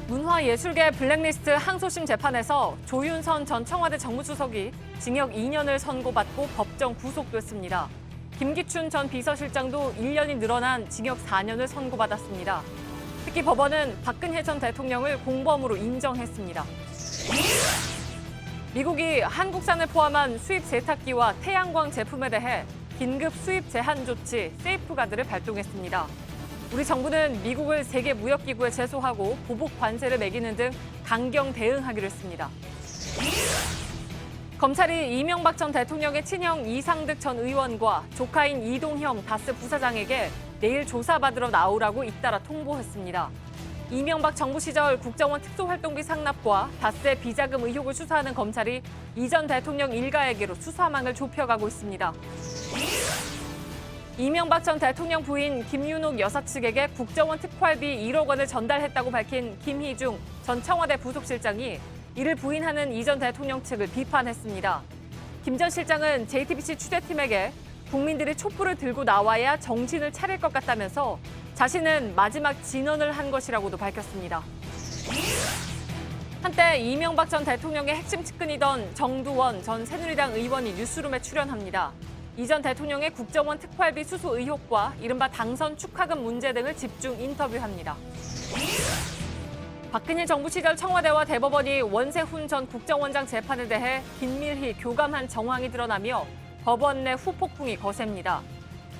문화예술계 블랙리스트 항소심 재판에서 조윤선 전 청와대 정무수석이 징역 2년을 선고받고 법정 구속됐습니다. 김기춘 전 비서실장도 1년이 늘어난 징역 4년을 선고받았습니다. 특히 법원은 박근혜 전 대통령을 공범으로 인정했습니다. 미국이 한국산을 포함한 수입 세탁기와 태양광 제품에 대해 긴급 수입 제한 조치 세이프가드를 발동했습니다. 우리 정부는 미국을 세계무역기구에 제소하고 보복 관세를 매기는 등 강경 대응하기로 했습니다. 검찰이 이명박 전 대통령의 친형 이상득 전 의원과 조카인 이동형 다스 부사장에게 내일 조사받으러 나오라고 잇따라 통보했습니다. 이명박 정부 시절 국정원 특수활동비 상납과 다스의 비자금 의혹을 수사하는 검찰이 이 전 대통령 일가에게로 수사망을 좁혀가고 있습니다. 이명박 전 대통령 부인 김윤옥 여사 측에게 국정원 특활비 1억 원을 전달했다고 밝힌 김희중 전 청와대 부속실장이 이를 부인하는 이 전 대통령 측을 비판했습니다. 김 전 실장은 JTBC 취재팀에게 국민들이 촛불을 들고 나와야 정신을 차릴 것 같다면서 자신은 마지막 진언을 한 것이라고도 밝혔습니다. 한때 이명박 전 대통령의 핵심 측근이던 정두원 전 새누리당 의원이 뉴스룸에 출연합니다. 이 전 대통령의 국정원 특활비 수수 의혹과 이른바 당선 축하금 문제 등을 집중 인터뷰합니다. 박근혜 정부 시절 청와대와 대법원이 원세훈 전 국정원장 재판에 대해 긴밀히 교감한 정황이 드러나며 법원 내 후폭풍이 거셉니다.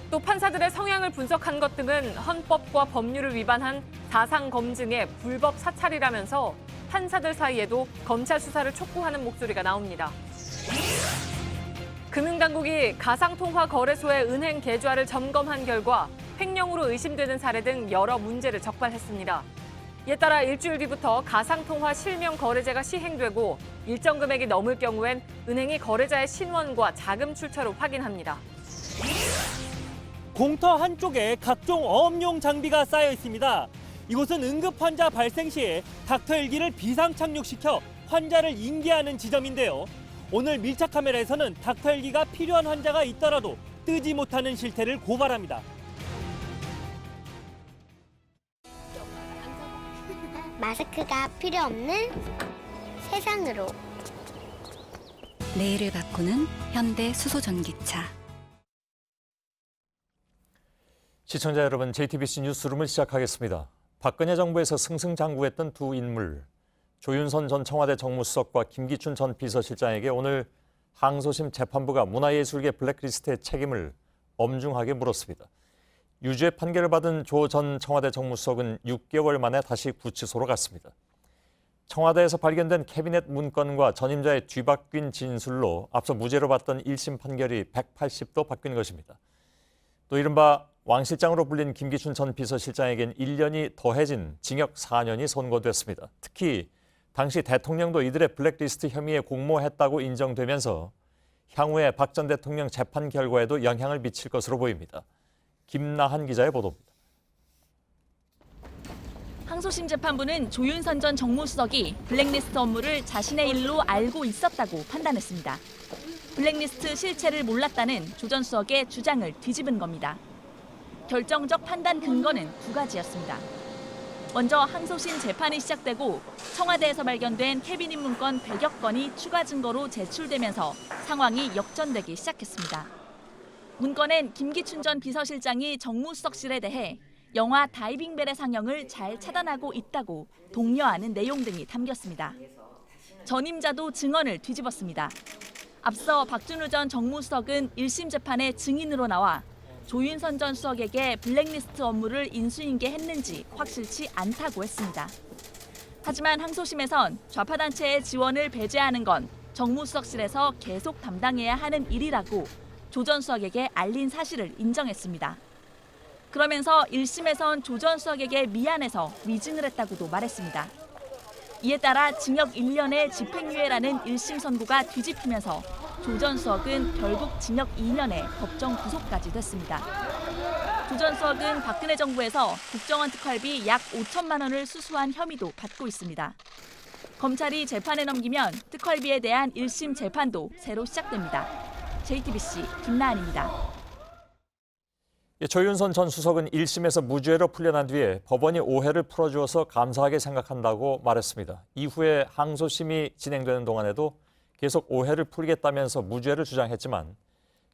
또 판사들의 성향을 분석한 것 등은 헌법과 법률을 위반한 사상 검증의 불법 사찰이라면서 판사들 사이에도 검찰 수사를 촉구하는 목소리가 나옵니다. 금융당국이 가상통화거래소의 은행 계좌를 점검한 결과 횡령으로 의심되는 사례 등 여러 문제를 적발했습니다. 이에 따라 일주일 뒤부터 가상통화 실명 거래제가 시행되고 일정 금액이 넘을 경우엔 은행이 거래자의 신원과 자금 출처를 확인합니다. 공터 한쪽에 각종 어업용 장비가 쌓여 있습니다. 이곳은 응급 환자 발생 시에 닥터 헬기를 비상 착륙시켜 환자를 인계하는 지점인데요. 오늘 밀착 카메라에서는 닥터 헬기가 필요한 환자가 있더라도 뜨지 못하는 실태를 고발합니다. 마스크가 필요 없는 세상으로. 내일을 바꾸는 현대 수소전기차. 시청자 여러분, JTBC 뉴스룸을 시작하겠습니다. 박근혜 정부에서 승승장구했던 두 인물, 조윤선 전 청와대 정무수석과 김기춘 전 비서실장에게 오늘 항소심 재판부가 문화예술계 블랙리스트의 책임을 엄중하게 물었습니다. 유죄 판결을 받은 조 전 청와대 정무수석은 6개월 만에 다시 구치소로 갔습니다. 청와대에서 발견된 캐비넷 문건과 전임자의 뒤바뀐 진술로 앞서 무죄로 봤던 1심 판결이 180도 바뀐 것입니다. 또 이른바 왕 실장으로 불린 김기춘 전 비서실장에겐 1년이 더해진 징역 4년이 선고됐습니다. 특히 당시 대통령도 이들의 블랙리스트 혐의에 공모했다고 인정되면서 향후에 박 전 대통령 재판 결과에도 영향을 미칠 것으로 보입니다. 김나한 기자의 보도입니다. 항소심 재판부는 조윤선 전 정무수석이 블랙리스트 업무를 자신의 일로 알고 있었다고 판단했습니다. 블랙리스트 실체를 몰랐다는 조 전 수석의 주장을 뒤집은 겁니다. 결정적 판단 근거는 두 가지였습니다. 먼저 항소심 재판이 시작되고 청와대에서 발견된 캐비닛 문건 100여 건이 추가 증거로 제출되면서 상황이 역전되기 시작했습니다. 문건엔 김기춘 전 비서실장이 정무수석실에 대해 영화 다이빙벨의 상영을 잘 차단하고 있다고 독려하는 내용 등이 담겼습니다. 전임자도 증언을 뒤집었습니다. 앞서 박준우 전 정무수석은 1심 재판에 증인으로 나와 조윤선 전 수석에게 블랙리스트 업무를 인수인계했는지 확실치 않다고 했습니다. 하지만 항소심에선 좌파단체의 지원을 배제하는 건 정무수석실에서 계속 담당해야 하는 일이라고 조 전 수석에게 알린 사실을 인정했습니다. 그러면서 1심에선 조 전 수석에게 미안해서 위증을 했다고도 말했습니다. 이에 따라 징역 1년의 집행유예라는 1심 선고가 뒤집히면서 조 전 수석은 결국 징역 2년의 법정 구속까지 됐습니다. 조 전 수석은 박근혜 정부에서 국정원 특활비 약 5천만 원을 수수한 혐의도 받고 있습니다. 검찰이 재판에 넘기면 특활비에 대한 1심 재판도 새로 시작됩니다. JTBC 김나한입니다. 조윤선 전 수석은 1심에서 무죄로 풀려난 뒤에 법원이 오해를 풀어주어서 감사하게 생각한다고 말했습니다. 이후에 항소심이 진행되는 동안에도 계속 오해를 풀겠다면서 무죄를 주장했지만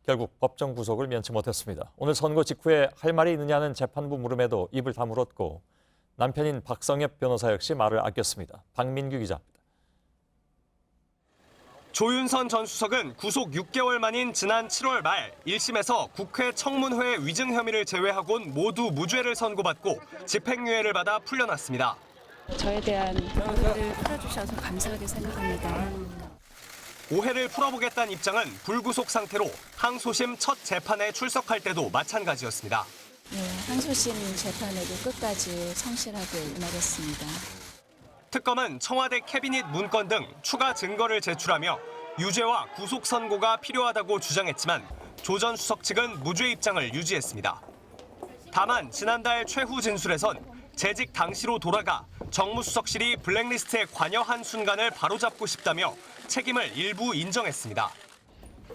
결국 법정 구속을 면치 못했습니다. 오늘 선고 직후에 할 말이 있느냐는 재판부 물음에도 입을 다물었고 남편인 박성엽 변호사 역시 말을 아꼈습니다. 박민규 기자입니다. 조윤선 전 수석은 구속 6개월 만인 지난 7월 말 1심에서 국회 청문회 위증 혐의를 제외하곤 모두 무죄를 선고받고 집행유예를 받아 풀려났습니다. 저에 대한 오해를 풀어주셔서 감사하게 생각합니다. 오해를 풀어보겠다는 입장은 불구속 상태로 항소심 첫 재판에 출석할 때도 마찬가지였습니다. 네, 항소심 재판에도 끝까지 성실하게 임하겠습니다. 특검은 청와대 캐비닛 문건 등 추가 증거를 제출하며 유죄와 구속 선고가 필요하다고 주장했지만 조 전 수석 측은 무죄 입장을 유지했습니다. 다만 지난달 최후 진술에선 재직 당시로 돌아가 정무수석실이 블랙리스트에 관여한 순간을 바로잡고 싶다며 책임을 일부 인정했습니다.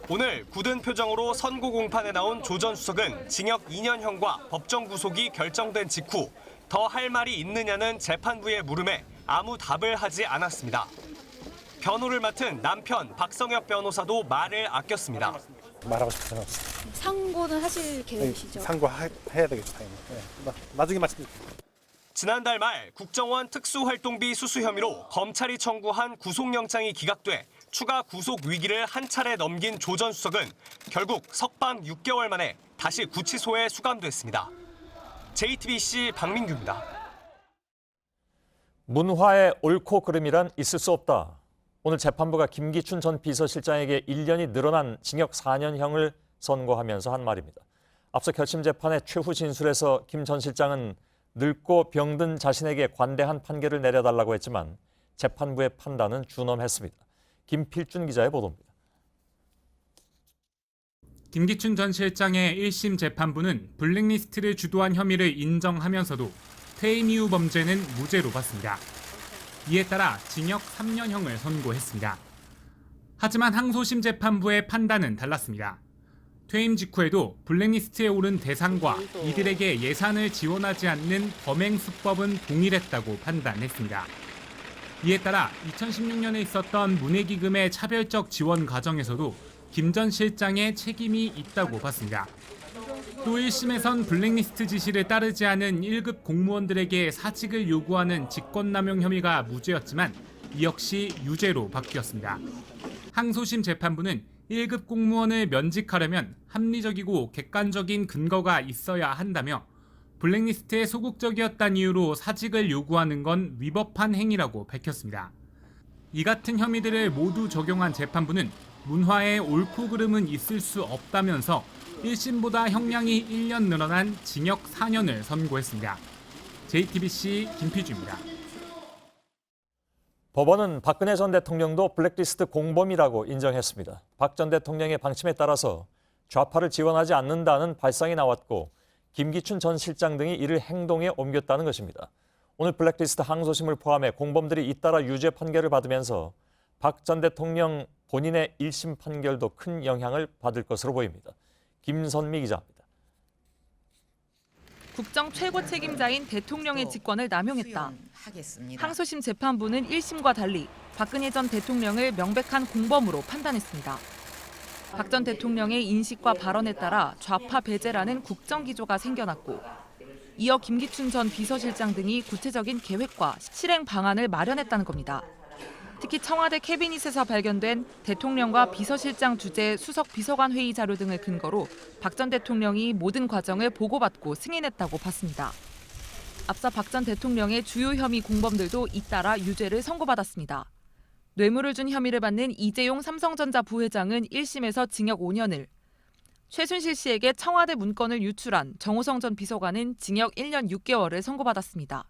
오늘 굳은 표정으로 선고 공판에 나온 조 전 수석은 징역 2년형과 법정 구속이 결정된 직후 더 할 말이 있느냐는 재판부의 물음에 아무 답을 하지 않았습니다. 변호를 맡은 남편 박성엽 변호사도 말을 아꼈습니다. 말하고 싶은 생각 없어요. 상고는 하실 계획이시죠? 상고해야 되겠죠, 당연히. 네. 나중에 말씀드릴게요. 지난달 말 국정원 특수활동비 수수 혐의로 검찰이 청구한 구속영장이 기각돼 추가 구속 위기를 한 차례 넘긴 조 전 수석은 결국 석방 6개월 만에 다시 구치소에 수감됐습니다. JTBC 박민규입니다. 문화의 옳고 그름이란 있을 수 없다. 오늘 재판부가 김기춘 전 비서실장에게 1년이 늘어난 징역 4년형을 선고하면서 한 말입니다. 앞서 결심 재판의 최후 진술에서 김 전 실장은 늙고 병든 자신에게 관대한 판결을 내려달라고 했지만 재판부의 판단은 준엄했습니다. 김필준 기자의 보도입니다. 김기춘 전 실장의 1심 재판부는 블랙리스트를 주도한 혐의를 인정하면서도 퇴임 이후 범죄는 무죄로 봤습니다. 이에 따라 징역 3년형을 선고했습니다. 하지만 항소심 재판부의 판단은 달랐습니다. 퇴임 직후에도 블랙리스트에 오른 대상과 이들에게 예산을 지원하지 않는 범행 수법은 동일했다고 판단했습니다. 이에 따라 2016년에 있었던 문해기금의 차별적 지원 과정에서도 김 전 실장의 책임이 있다고 봤습니다. 또 1심에선 블랙리스트 지시를 따르지 않은 1급 공무원들에게 사직을 요구하는 직권남용 혐의가 무죄였지만 이 역시 유죄로 바뀌었습니다. 항소심 재판부는 1급 공무원을 면직하려면 합리적이고 객관적인 근거가 있어야 한다며 블랙리스트에 소극적이었다는 이유로 사직을 요구하는 건 위법한 행위라고 밝혔습니다. 이 같은 혐의들을 모두 적용한 재판부는 문화의 옳고 그름은 있을 수 없다면서 1심보다 형량이 1년 늘어난 징역 4년을 선고했습니다. JTBC 김필주입니다. 법원은 박근혜 전 대통령도 블랙리스트 공범이라고 인정했습니다. 박 전 대통령의 방침에 따라서 좌파를 지원하지 않는다는 발상이 나왔고 김기춘 전 실장 등이 이를 행동에 옮겼다는 것입니다. 오늘 블랙리스트 항소심을 포함해 공범들이 잇따라 유죄 판결을 받으면서 박 전 대통령 본인의 1심 판결도 큰 영향을 받을 것으로 보입니다. 김선미 기자입니다. 국정 최고 책임자인 대통령의 직권을 남용했다. 항소심 재판부는 1심과 달리 박근혜 전 대통령을 명백한 공범으로 판단했습니다. 박 전 대통령의 인식과 발언에 따라 좌파 배제라는 국정 기조가 생겨났고 이어 김기춘 전 비서실장 등이 구체적인 계획과 실행 방안을 마련했다는 겁니다. 특히 청와대 캐비닛에서 발견된 대통령과 비서실장 주재 수석 비서관 회의 자료 등을 근거로 박 전 대통령이 모든 과정을 보고받고 승인했다고 봤습니다. 앞서 박 전 대통령의 주요 혐의 공범들도 잇따라 유죄를 선고받았습니다. 뇌물을 준 혐의를 받는 이재용 삼성전자 부회장은 1심에서 징역 5년을, 최순실 씨에게 청와대 문건을 유출한 정호성 전 비서관은 징역 1년 6개월을 선고받았습니다.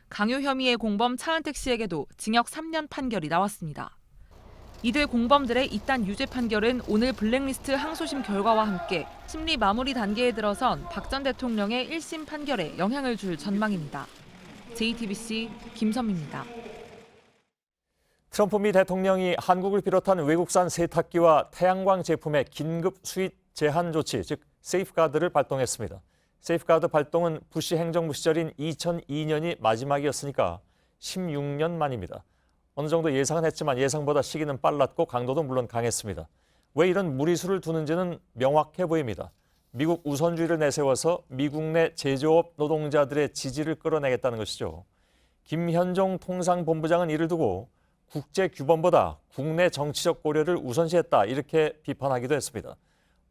강요 혐의의 공범 차은택 씨에게도 징역 3년 판결이 나왔습니다. 이들 공범들의 잇단 유죄 판결은 오늘 블랙리스트 항소심 결과와 함께 심리 마무리 단계에 들어선 박 전 대통령의 1심 판결에 영향을 줄 전망입니다. JTBC 김선미입니다. 트럼프 미 대통령이 한국을 비롯한 외국산 세탁기와 태양광 제품의 긴급 수입 제한 조치, 즉 세이프가드를 발동했습니다. 세이프가드 발동은 부시 행정부 시절인 2002년이 마지막이었으니까 16년 만입니다. 어느 정도 예상은 했지만 예상보다 시기는 빨랐고 강도도 물론 강했습니다. 왜 이런 무리수를 두는지는 명확해 보입니다. 미국 우선주의를 내세워서 미국 내 제조업 노동자들의 지지를 끌어내겠다는 것이죠. 김현종 통상본부장은 이를 두고 국제 규범보다 국내 정치적 고려를 우선시했다 이렇게 비판하기도 했습니다.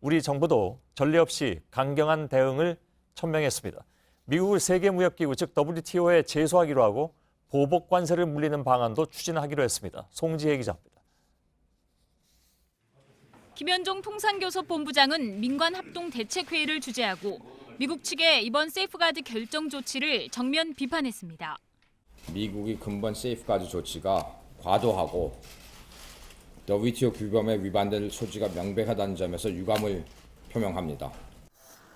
우리 정부도 전례 없이 강경한 대응을 천명했습니다. 미국을 세계무역기구 즉 WTO에 제소하기로 하고 보복 관세를 물리는 방안도 추진하기로 했습니다. 송지혜 기자입니다. 김현종 통상교섭본부장은 민관합동대책회의를 주재하고 미국 측의 이번 세이프가드 결정 조치를 정면 비판했습니다. 미국이 근본 세이프가드 조치가 과도하고 WTO 규범에 위반될 소지가 명백하다는 점에서 유감을 표명합니다.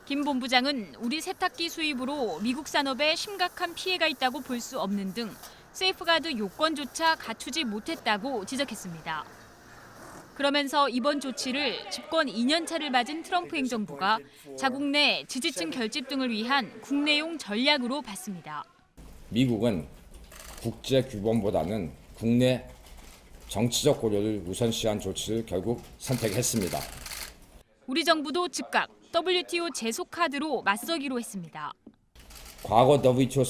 김 본부장은 우리 세탁기 수입으로 미국 산업에 심각한 피해가 있다고 볼 수 없는 등 세이프가드 요건조차 갖추지 못했다고 지적했습니다. 그러면서 이번 조치를 집권 2년차를 맞은 트럼프 행정부가 자국 내 지지층 결집 등을 위한 국내용 전략으로 봤습니다. 미국은 국제 규범보다는 국내 정치적 고려를 우선시한 조치를 결국 선택했습니다. 우리 정부도 즉각 WTO 제소 카드로 맞서기로 했습니다. 과거 WTO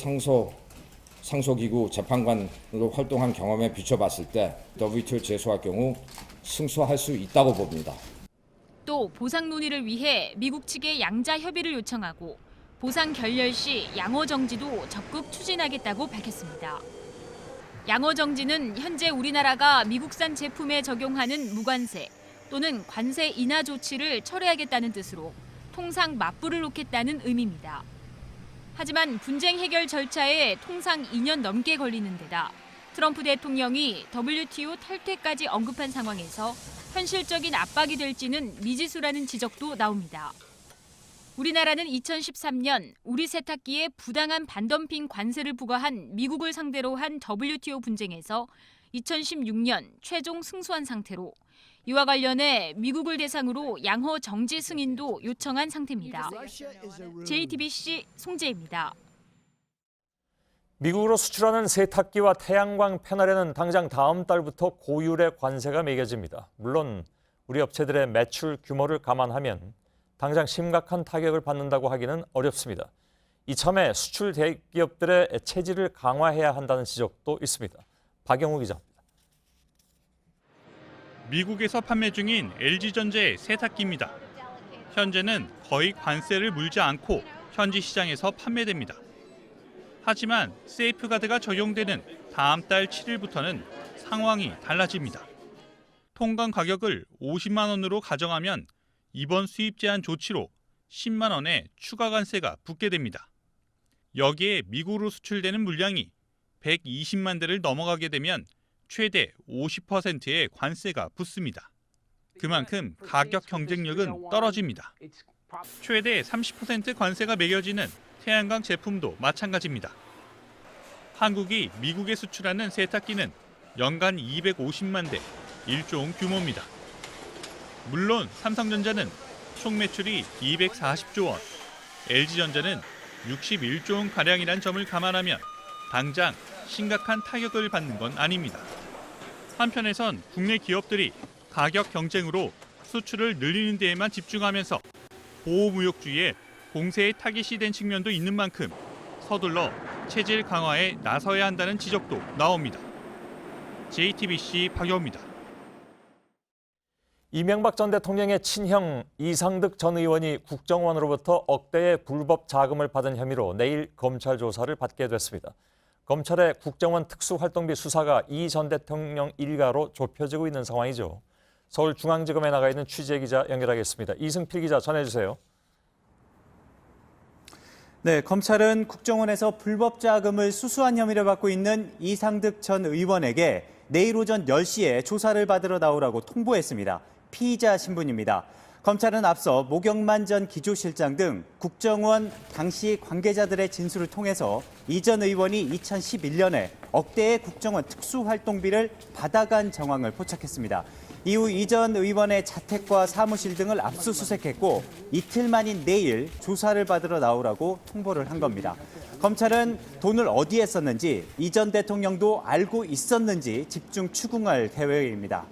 상소기구 재판관으로 활동한 경험에 비춰봤을 때 WTO 제소할 경우 승소할 수 있다고 봅니다. 또 보상 논의를 위해 미국 측에 양자 협의를 요청하고 보상 결렬 시 양어 정지도 적극 추진하겠다고 밝혔습니다. 양어 정지는 현재 우리나라가 미국산 제품에 적용하는 무관세 또는 관세 인하 조치를 철회하겠다는 뜻으로 통상 맞불을 놓겠다는 의미입니다. 하지만 분쟁 해결 절차에 통상 2년 넘게 걸리는 데다 트럼프 대통령이 WTO 탈퇴까지 언급한 상황에서 현실적인 압박이 될지는 미지수라는 지적도 나옵니다. 우리나라는 2013년 우리 세탁기에 부당한 반덤핑 관세를 부과한 미국을 상대로 한 WTO 분쟁에서 2016년 최종 승소한 상태로 이와 관련해 미국을 대상으로 양호 정지 승인도 요청한 상태입니다. JTBC 송재입니다. 미국으로 수출하는 세탁기와 태양광 패널에는 당장 다음 달부터 고율의 관세가 매겨집니다. 물론 우리 업체들의 매출 규모를 감안하면 당장 심각한 타격을 받는다고 하기는 어렵습니다. 이참에 수출 대기업들의 체질을 강화해야 한다는 지적도 있습니다. 박영우 기자입니다. 미국에서 판매 중인 LG전자의 세탁기입니다. 현재는 거의 관세를 물지 않고 현지 시장에서 판매됩니다. 하지만 세이프가드가 적용되는 다음 달 7일부터는 상황이 달라집니다. 통관 가격을 50만 원으로 가정하면 이번 수입 제한 조치로 10만 원의 추가 관세가 붙게 됩니다. 여기에 미국으로 수출되는 물량이 120만 대를 넘어가게 되면 최대 50%의 관세가 붙습니다. 그만큼 가격 경쟁력은 떨어집니다. 최대 30% 관세가 매겨지는 태양광 제품도 마찬가지입니다. 한국이 미국에 수출하는 세탁기는 연간 250만 대, 1조 규모입니다. 물론 삼성전자는 총 매출이 240조 원, LG전자는 61조 원가량이란 점을 감안하면 당장 심각한 타격을 받는 건 아닙니다. 한편에선 국내 기업들이 가격 경쟁으로 수출을 늘리는 데에만 집중하면서 보호무역주의에 공세에 타깃이 된 측면도 있는 만큼 서둘러 체질 강화에 나서야 한다는 지적도 나옵니다. JTBC 박여우입니다. 이명박 전 대통령의 친형 이상득 전 의원이 국정원으로부터 억대의 불법 자금을 받은 혐의로 내일 검찰 조사를 받게 됐습니다. 검찰의 국정원 특수활동비 수사가 이 전 대통령 일가로 좁혀지고 있는 상황이죠. 서울중앙지검에 나가 있는 취재기자 연결하겠습니다. 이승필 기자 전해주세요. 네, 검찰은 국정원에서 불법 자금을 수수한 혐의를 받고 있는 이상득 전 의원에게 내일 오전 10시에 조사를 받으러 나오라고 통보했습니다. 피의자 신분입니다. 검찰은 앞서 모경만 전 기조실장 등 국정원 당시 관계자들의 진술을 통해서 이 전 의원이 2011년에 억대의 국정원 특수활동비를 받아간 정황을 포착했습니다. 이후 이 전 의원의 자택과 사무실 등을 압수수색했고 이틀 만인 내일 조사를 받으러 나오라고 통보를 한 겁니다. 검찰은 돈을 어디에 썼는지, 이 전 대통령도 알고 있었는지 집중 추궁할 계획입니다.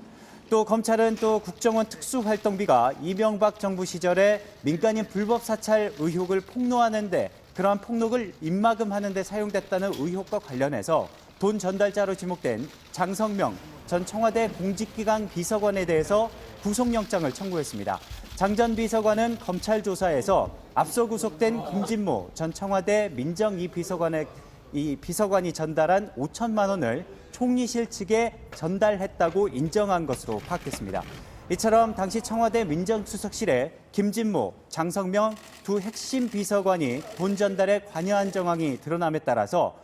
또 검찰은 또 국정원 특수활동비가 이명박 정부 시절에 민간인 불법 사찰 의혹을 폭로하는데, 그러한 폭로를 입막음하는 데 사용됐다는 의혹과 관련해서 돈 전달자로 지목된 장성명 전 청와대 공직기강 비서관에 대해서 구속영장을 청구했습니다. 장 전 비서관은 검찰 조사에서 앞서 구속된 김진모 전 청와대 민정 2비서관이 전달한 5천만 원을 총리실 측에 전달했다고 인정한 것으로 파악됐습니다. 이처럼 당시 청와대 민정수석실에 김진모, 장성명 두 핵심 비서관이 돈 전달에 관여한 정황이 드러남에 따라서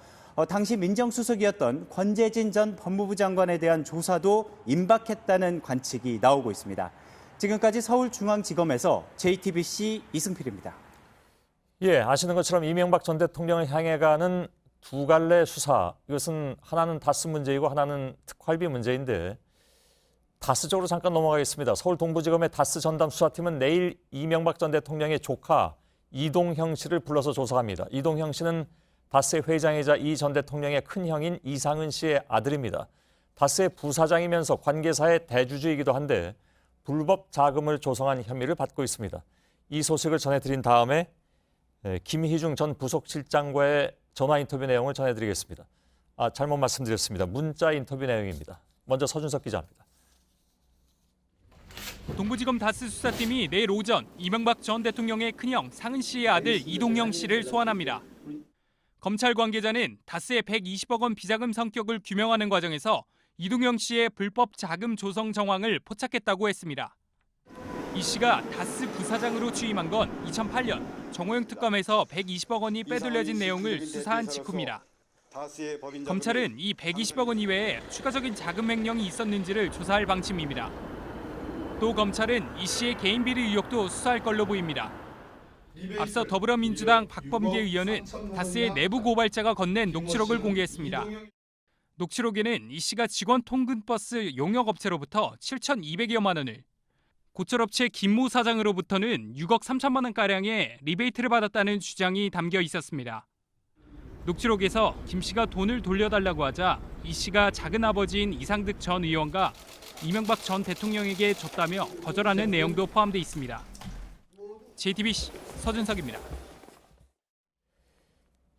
당시 민정수석이었던 권재진 전 법무부 장관에 대한 조사도 임박했다는 관측이 나오고 있습니다. 지금까지 서울중앙지검에서 JTBC 이승필입니다. 예, 아시는 것처럼 이명박 전 대통령을 향해 가는 두 갈래 수사, 이것은 하나는 다스 문제이고 하나는 특활비 문제인데, 다스 쪽으로 잠깐 넘어가겠습니다. 서울 동부지검의 다스 전담 수사팀은 내일 이명박 전 대통령의 조카 이동형 씨를 불러서 조사합니다. 이동형 씨는 다스의 회장이자 이 전 대통령의 큰형인 이상은 씨의 아들입니다. 다스의 부사장이면서 관계사의 대주주이기도 한데 불법 자금을 조성한 혐의를 받고 있습니다. 이 소식을 전해드린 다음에 김희중 전 부속실장과의 전화 인터뷰 내용을 전해드리겠습니다. 잘못 말씀드렸습니다. 문자 인터뷰 내용입니다. 먼저 서준석 기자입니다. 동부지검 다스 수사팀이 내일 오전 이명박 전 대통령의 큰형 상은 씨의 아들 이동형 씨를 소환합니다. 검찰 관계자는 다스의 120억 원 비자금 성격을 규명하는 과정에서 이동형 씨의 불법 자금 조성 정황을 포착했다고 했습니다. 이 씨가 다스 부사장으로 취임한 건 2008년 정호영 특검에서 120억 원이 빼돌려진 내용을 수사한 직후입니다. 검찰은 이 120억 원 이외에 추가적인 자금 횡령이 있었는지를 조사할 방침입니다. 또 검찰은 이 씨의 개인 비리 의혹도 수사할 걸로 보입니다. 앞서 더불어민주당 박범계 의원은 다스의 내부 고발자가 건넨 녹취록을 공개했습니다. 녹취록에는 이 씨가 직원 통근버스 용역업체로부터 7,200여만 원을, 고철업체 김모 사장으로부터는 6억 3천만 원가량의 리베이트를 받았다는 주장이 담겨 있었습니다. 녹취록에서 김 씨가 돈을 돌려달라고 하자 이 씨가 작은아버지인 이상득 전 의원과 이명박 전 대통령에게 줬다며 거절하는 내용도 포함되어 있습니다. JTBC 서준석입니다.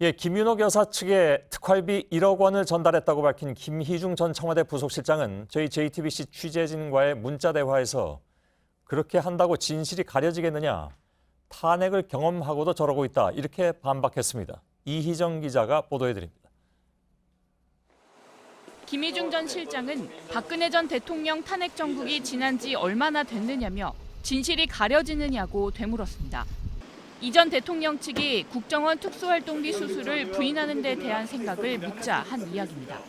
예, 김윤옥 여사 측에 특활비 1억 원을 전달했다고 밝힌 김희중 전 청와대 부속실장은 저희 JTBC 취재진과의 문자 대화에서 그렇게 한다고 진실이 가려지겠느냐, 탄핵을 경험하고도 저러고 있다, 이렇게 반박했습니다. 이희정 기자가 보도해드립니다. 김희중 전 실장은 박근혜 전 대통령 탄핵 정국이 지난 지 얼마나 됐느냐며 진실이 가려지느냐고 되물었습니다. 이 전 대통령 측이 국정원 특수활동비 수수를 부인하는 데 대한 생각을 묻자 한 이야기입니다.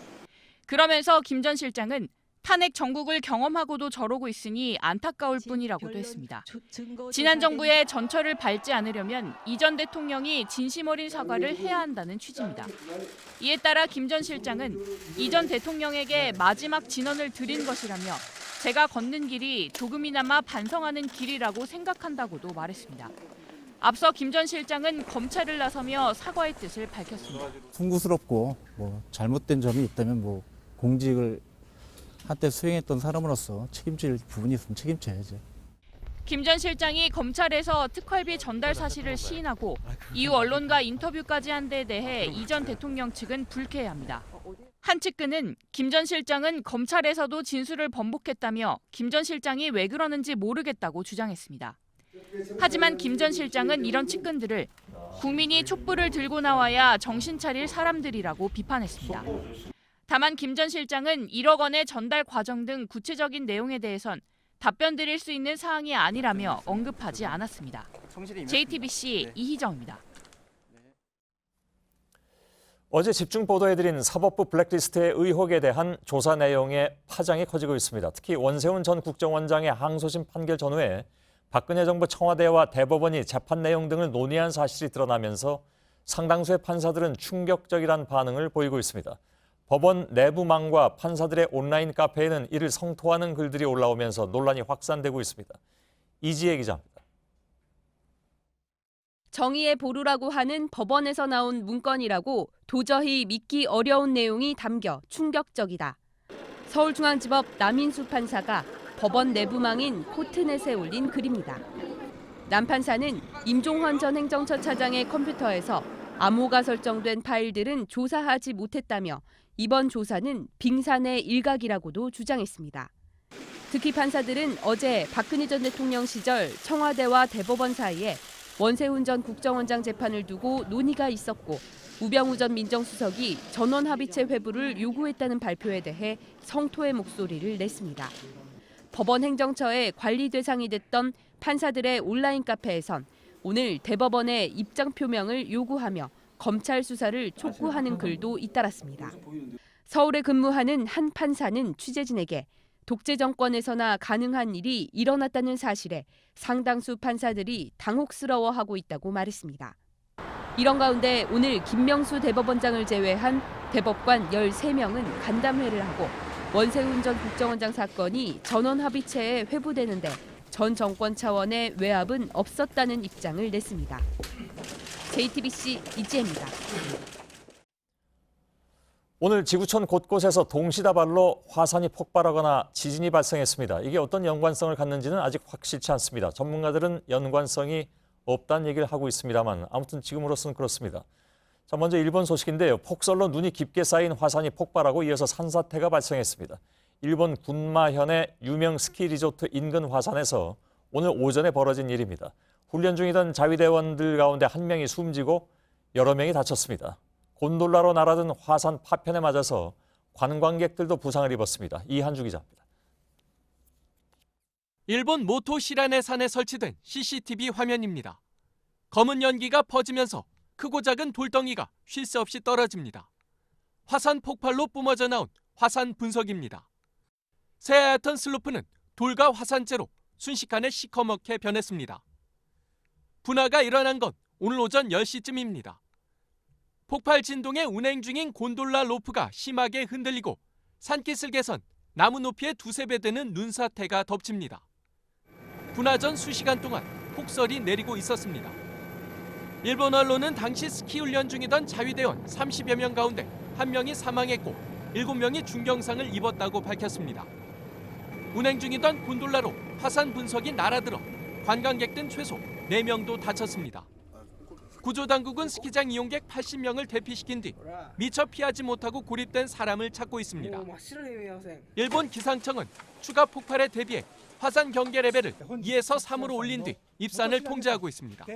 그러면서 김 전 실장은 탄핵 정국을 경험하고도 저러고 있으니 안타까울 뿐이라고도 했습니다. 지난 정부의 전철을 밟지 않으려면 이 전 대통령이 진심 어린 사과를 해야 한다는 취지입니다. 이에 따라 김 전 실장은 이 전 대통령에게 마지막 진언을 드린 것이라며 제가 걷는 길이 조금이나마 반성하는 길이라고 생각한다고도 말했습니다. 앞서 김 전 실장은 검찰을 나서며 사과의 뜻을 밝혔습니다. 송구스럽고 잘못된 점이 있다면 공직을 한때 수행했던 사람으로서 책임질 부분이 있으면 책임져야죠. 김 전 실장이 검찰에서 특활비 전달 사실을 시인하고 이후 언론과 인터뷰까지 한 데 대해 이 전 대통령 측은 불쾌해합니다. 한 측근은 김 전 실장은 검찰에서도 진술을 번복했다며 김 전 실장이 왜 그러는지 모르겠다고 주장했습니다. 하지만 김 전 실장은 이런 측근들을 국민이 촛불을 들고 나와야 정신 차릴 사람들이라고 비판했습니다. 다만 김 전 실장은 1억 원의 전달 과정 등 구체적인 내용에 대해선 답변 드릴 수 있는 사항이 아니라며 언급하지 않았습니다. JTBC 이희정입니다. 어제 집중 보도해드린 사법부 블랙리스트의 의혹에 대한 조사 내용의 파장이 커지고 있습니다. 특히 원세훈 전 국정원장의 항소심 판결 전후에 박근혜 정부 청와대와 대법원이 재판 내용 등을 논의한 사실이 드러나면서 상당수의 판사들은 충격적이란 반응을 보이고 있습니다. 법원 내부망과 판사들의 온라인 카페에는 이를 성토하는 글들이 올라오면서 논란이 확산되고 있습니다. 이지혜 기자입니다. 정의의 보루라고 하는 법원에서 나온 문건이라고 도저히 믿기 어려운 내용이 담겨 충격적이다. 서울중앙지법 남인수 판사가 법원 내부망인 코트넷에 올린 글입니다. 남 판사는 임종환 전 행정처 차장의 컴퓨터에서 암호가 설정된 파일들은 조사하지 못했다며 이번 조사는 빙산의 일각이라고도 주장했습니다. 특히 판사들은 어제 박근혜 전 대통령 시절 청와대와 대법원 사이에 원세훈 전 국정원장 재판을 두고 논의가 있었고 우병우 전 민정수석이 전원합의체 회부를 요구했다는 발표에 대해 성토의 목소리를 냈습니다. 법원 행정처의 관리 대상이 됐던 판사들의 온라인 카페에선 오늘 대법원의 입장 표명을 요구하며 검찰 수사를 촉구하는 글도 잇따랐습니다. 서울에 근무하는 한 판사는 취재진에게 독재 정권에서나 가능한 일이 일어났다는 사실에 상당수 판사들이 당혹스러워하고 있다고 말했습니다. 이런 가운데 오늘 김명수 대법원장을 제외한 대법관 13명은 간담회를 하고 원세훈 전 국정원장 사건이 전원합의체에 회부되는데 전 정권 차원의 외압은 없었다는 입장을 냈습니다. JTBC 이지혜입니다. 오늘 지구촌 곳곳에서 동시다발로 화산이 폭발하거나 지진이 발생했습니다. 이게 어떤 연관성을 갖는지는 아직 확실치 않습니다. 전문가들은 연관성이 없다는 얘기를 하고 있습니다만 아무튼 지금으로서는 그렇습니다. 자, 먼저 일본 소식인데요. 폭설로 눈이 깊게 쌓인 화산이 폭발하고 이어서 산사태가 발생했습니다. 일본 군마현의 유명 스키 리조트 인근 화산에서 오늘 오전에 벌어진 일입니다. 훈련 중이던 자위대원들 가운데 한 명이 숨지고 여러 명이 다쳤습니다. 곤돌라로 날아든 화산 파편에 맞아서 관광객들도 부상을 입었습니다. 이한주 기자입니다. 일본 모토 시라네 산에 설치된 CCTV 화면입니다. 검은 연기가 퍼지면서 크고 작은 돌덩이가 쉴 새 없이 떨어집니다. 화산 폭발로 뿜어져 나온 화산 분석입니다. 새하얗던 슬로프는 돌과 화산재로 순식간에 시커멓게 변했습니다. 분화가 일어난 건 오늘 오전 10시쯤입니다. 폭발 진동에 운행 중인 곤돌라 로프가 심하게 흔들리고 산기슭 개선, 나무 높이의 두세 배 되는 눈사태가 덮칩니다. 분화 전 수시간 동안 폭설이 내리고 있었습니다. 일본 언론은 당시 스키 훈련 중이던 자위대원 30여 명 가운데 1명이 사망했고 7명이 중경상을 입었다고 밝혔습니다. 운행 중이던 곤돌라로 화산 분석이 날아들어 관광객 등 최소 4명도 다쳤습니다. 구조당국은 스키장 이용객 80명을 대피시킨 뒤 미처 피하지 못하고 고립된 사람을 찾고 있습니다. 일본 기상청은 추가 폭발에 대비해 화산 경계 레벨을 2에서 3으로 올린 뒤 입산을 통제하고 있습니다.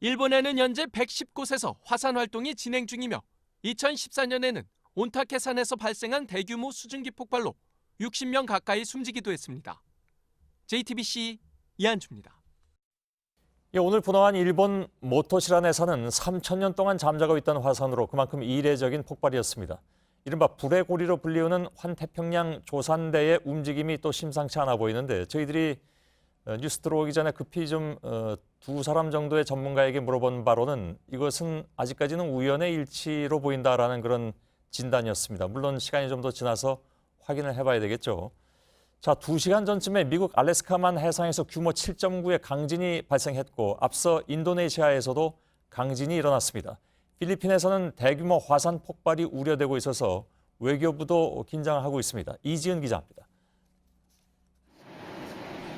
일본에는 현재 110곳에서 화산 활동이 진행 중이며 2014년에는 온타케산에서 발생한 대규모 수증기 폭발로 60명 가까이 숨지기도 했습니다. JTBC 이한주입니다. 오늘 분화한 일본 모토시라네산은 3,000년 동안 잠자고 있던 화산으로 그만큼 이례적인 폭발이었습니다. 이른바 불의 고리로 불리우는 환태평양 조산대의 움직임이 또 심상치 않아 보이는데 저희들이 뉴스 들어오기 전에 급히 좀 두 사람 정도의 전문가에게 물어본 바로는 이것은 아직까지는 우연의 일치로 보인다라는 그런 진단이었습니다. 물론 시간이 좀 더 지나서 확인을 해봐야 되겠죠. 자, 2시간 전쯤에 미국 알래스카만 해상에서 규모 7.9의 강진이 발생했고 앞서 인도네시아에서도 강진이 일어났습니다. 필리핀에서는 대규모 화산 폭발이 우려되고 있어서 외교부도 긴장을 하고 있습니다. 이지은 기자입니다.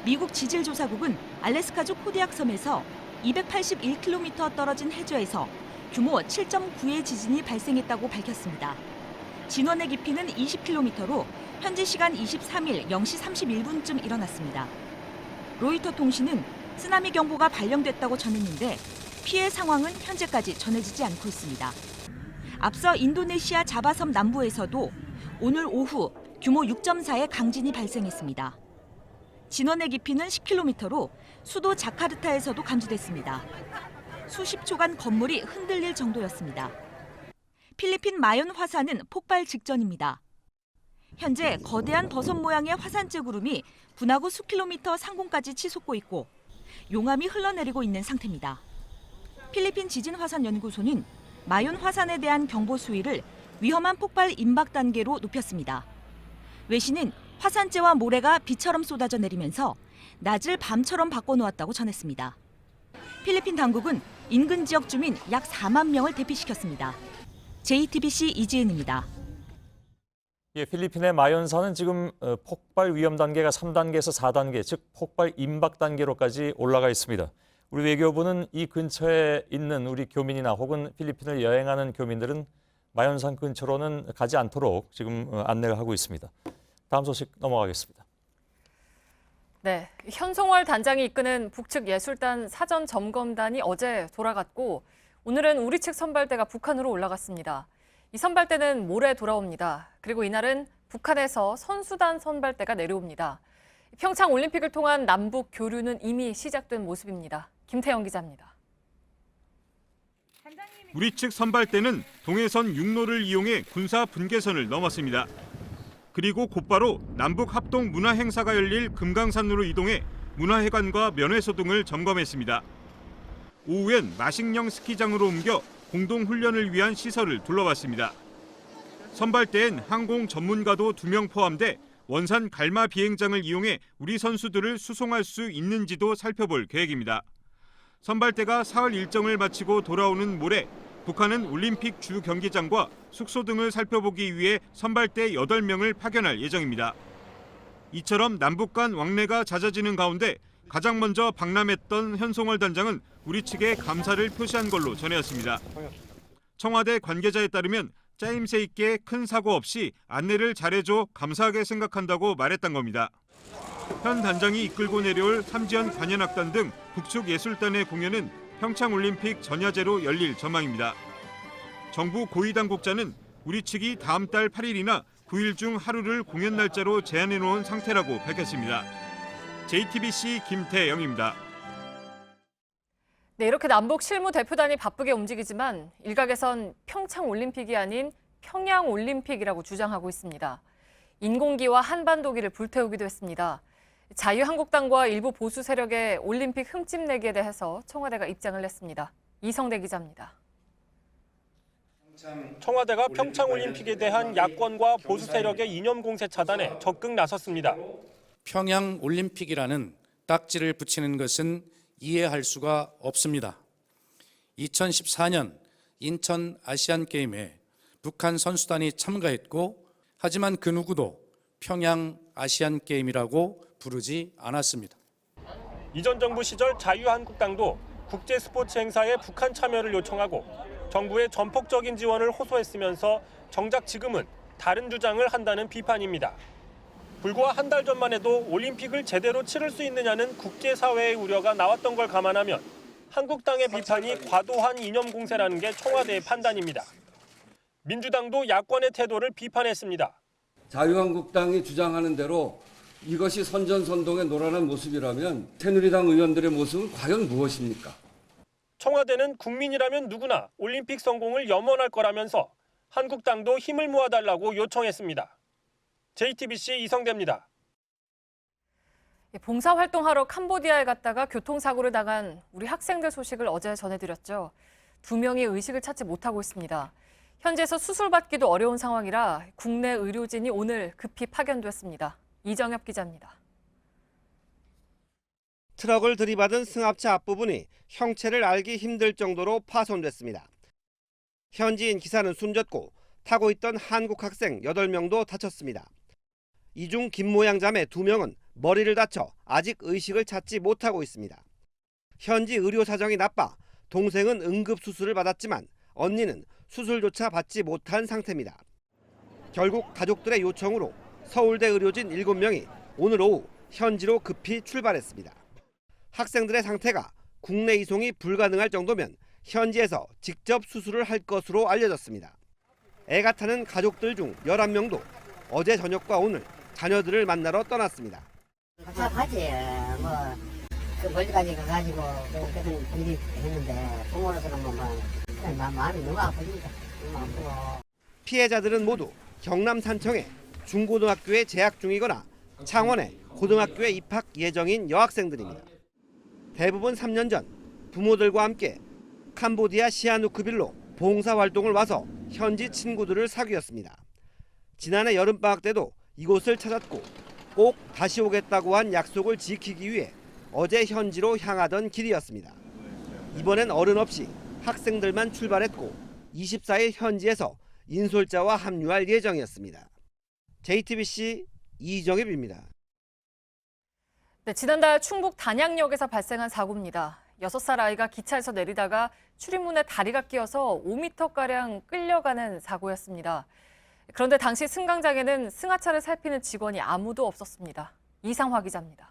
미국 지질조사국은 알래스카주 코디악 섬에서 281km 떨어진 해저에서 규모 7.9의 지진이 발생했다고 밝혔습니다. 진원의 깊이는 20km로 현지 시간 23일 0시 31분쯤 일어났습니다. 로이터 통신은 쓰나미 경보가 발령됐다고 전했는데 피해 상황은 현재까지 전해지지 않고 있습니다. 앞서 인도네시아 자바섬 남부에서도 오늘 오후 규모 6.4의 강진이 발생했습니다. 진원의 깊이는 10km로 수도 자카르타에서도 감지됐습니다. 수십 초간 건물이 흔들릴 정도였습니다. 필리핀 마yon 화산은 폭발 직전입니다. 현재 거대한 버섯 모양의 화산재 구름이 분화구 수킬로미터 상공까지 치솟고 있고 용암이 흘러내리고 있는 상태입니다. 필리핀 지진화산연구소는 마yon 화산에 대한 경보 수위를 위험한 폭발 임박 단계로 높였습니다. 외신은 화산재와 모래가 비처럼 쏟아져 내리면서 낮을 밤처럼 바꿔놓았다고 전했습니다. 필리핀 당국은 인근 지역 주민 약 4만 명을 대피시켰습니다. JTBC 이지은입니다. 예, 필리핀의 마연산은 지금 폭발 위험 단계가 3단계에서 4단계, 즉 폭발 임박 단계로까지 올라가 있습니다. 우리 외교부는 이 근처에 있는 우리 교민이나 혹은 필리핀을 여행하는 교민들은 마연산 근처로는 가지 않도록 지금 안내를 하고 있습니다. 다음 소식 넘어가겠습니다. 네, 현송월 단장이 이끄는 북측 예술단 사전 점검단이 어제 돌아갔고 오늘은 우리 측 선발대가 북한으로 올라갔습니다. 이 선발대는 모레 돌아옵니다. 그리고 이날은 북한에서 선수단 선발대가 내려옵니다. 평창 올림픽을 통한 남북 교류는 이미 시작된 모습입니다. 김태영 기자입니다. 우리 측 선발대는 동해선 육로를 이용해 군사 분계선을 넘었습니다. 그리고 곧바로 남북 합동 문화 행사가 열릴 금강산으로 이동해 문화회관과 면회소 등을 점검했습니다. 오후엔 마식령 스키장으로 옮겨 공동훈련을 위한 시설을 둘러봤습니다. 선발대엔 항공 전문가도 2명 포함돼 원산 갈마 비행장을 이용해 우리 선수들을 수송할 수 있는지도 살펴볼 계획입니다. 선발대가 사흘 일정을 마치고 돌아오는 모레 북한은 올림픽 주 경기장과 숙소 등을 살펴보기 위해 선발대 8명을 파견할 예정입니다. 이처럼 남북 간 왕래가 잦아지는 가운데 가장 먼저 방남했던 현송월 단장은 우리 측에 감사를 표시한 걸로 전해졌습니다. 청와대 관계자에 따르면 짜임새 있게 큰 사고 없이 안내를 잘해줘 감사하게 생각한다고 말했던 겁니다. 현 단장이 이끌고 내려올 삼지연 관현악단 등 북측 예술단의 공연은 평창올림픽 전야제로 열릴 전망입니다. 정부 고위당국자는 우리 측이 다음 달 8일이나 9일 중 하루를 공연 날짜로 제안해 놓은 상태라고 밝혔습니다. JTBC 김태영입니다. 네, 이렇게 남북 실무 대표단이 바쁘게 움직이지만 일각에선 평창올림픽이 아닌 평양올림픽이라고 주장하고 있습니다. 인공기와 한반도기를 불태우기도 했습니다. 자유한국당과 일부 보수 세력의 올림픽 흠집내기에 대해서 청와대가 입장을 냈습니다. 이성대 기자입니다. 청와대가 평창올림픽에 대한 야권과 보수 세력의 이념 공세 차단에 적극 나섰습니다. 평양올림픽이라는 딱지를 붙이는 것은 이해할 수가 없습니다. 2014년 인천 아시안게임에 북한 선수단이 참가했고 하지만 그 누구도 평양 아시안게임이라고 부르지 않았습니다. 이전 정부 시절 자유한국당도 국제 스포츠 행사에 북한 참여를 요청하고 정부의 전폭적인 지원을 호소했으면서 정작 지금은 다른 주장을 한다는 비판입니다. 불과 한 달 전만 해도 올림픽을 제대로 치를 수 있느냐는 국제사회의 우려가 나왔던 걸 감안하면 한국당의 비판이 과도한 이념 공세라는 게 청와대의 판단입니다. 민주당도 야권의 태도를 비판했습니다. 자유한국당이 주장하는 대로 이것이 선전선동의 노란한 모습이라면 새누리당 의원들의 모습은 과연 무엇입니까? 청와대는 국민이라면 누구나 올림픽 성공을 염원할 거라면서 한국당도 힘을 모아달라고 요청했습니다. JTBC 이성대입니다. 봉사활동하러 캄보디아에 갔다가 교통사고를 당한 우리 학생들 소식을 어제 전해드렸죠. 2명이 의식을 찾지 못하고 있습니다. 현지에서 수술받기도 어려운 상황이라 국내 의료진이 오늘 급히 파견됐습니다. 이정엽 기자입니다. 트럭을 들이받은 승합차 앞부분이 형체를 알기 힘들 정도로 파손됐습니다. 현지인 기사는 숨졌고 타고 있던 한국 학생 8명도 다쳤습니다. 이 중 김모양 자매 2명은 머리를 다쳐 아직 의식을 찾지 못하고 있습니다. 현지 의료 사정이 나빠 동생은 응급수술을 받았지만 언니는 수술조차 받지 못한 상태입니다. 결국 가족들의 요청으로 서울대 의료진 7명이 오늘 오후 현지로 급히 출발했습니다. 학생들의 상태가 국내 이송이 불가능할 정도면 현지에서 직접 수술을 할 것으로 알려졌습니다. 애가 타는 가족들 중 11명도 어제 저녁과 오늘 자녀들을 만나러 떠났습니다. 답답하지. 그 멀리까지 가가지고 그런 일이 했는데 부모로서는 마음이 너무 아픕니다. 너무 아프고. 피해자들은 모두 경남 산청의 중고등학교에 재학 중이거나 창원의 고등학교에 입학 예정인 여학생들입니다. 대부분 3년 전 부모들과 함께 캄보디아 시아누크빌로 봉사활동을 와서 현지 친구들을 사귀었습니다. 지난해 여름방학 때도 이곳을 찾았고 꼭 다시 오겠다고 한 약속을 지키기 위해 어제 현지로 향하던 길이었습니다. 이번엔 어른 없이 학생들만 출발했고 24일 현지에서 인솔자와 합류할 예정이었습니다. JTBC 이정엽입니다. 네, 지난달 충북 단양역에서 발생한 사고입니다. 6살 아이가 기차에서 내리다가 출입문에 다리가 끼어서 5m가량 끌려가는 사고였습니다. 그런데 당시 승강장에는 승하차를 살피는 직원이 아무도 없었습니다. 이상화 기자입니다.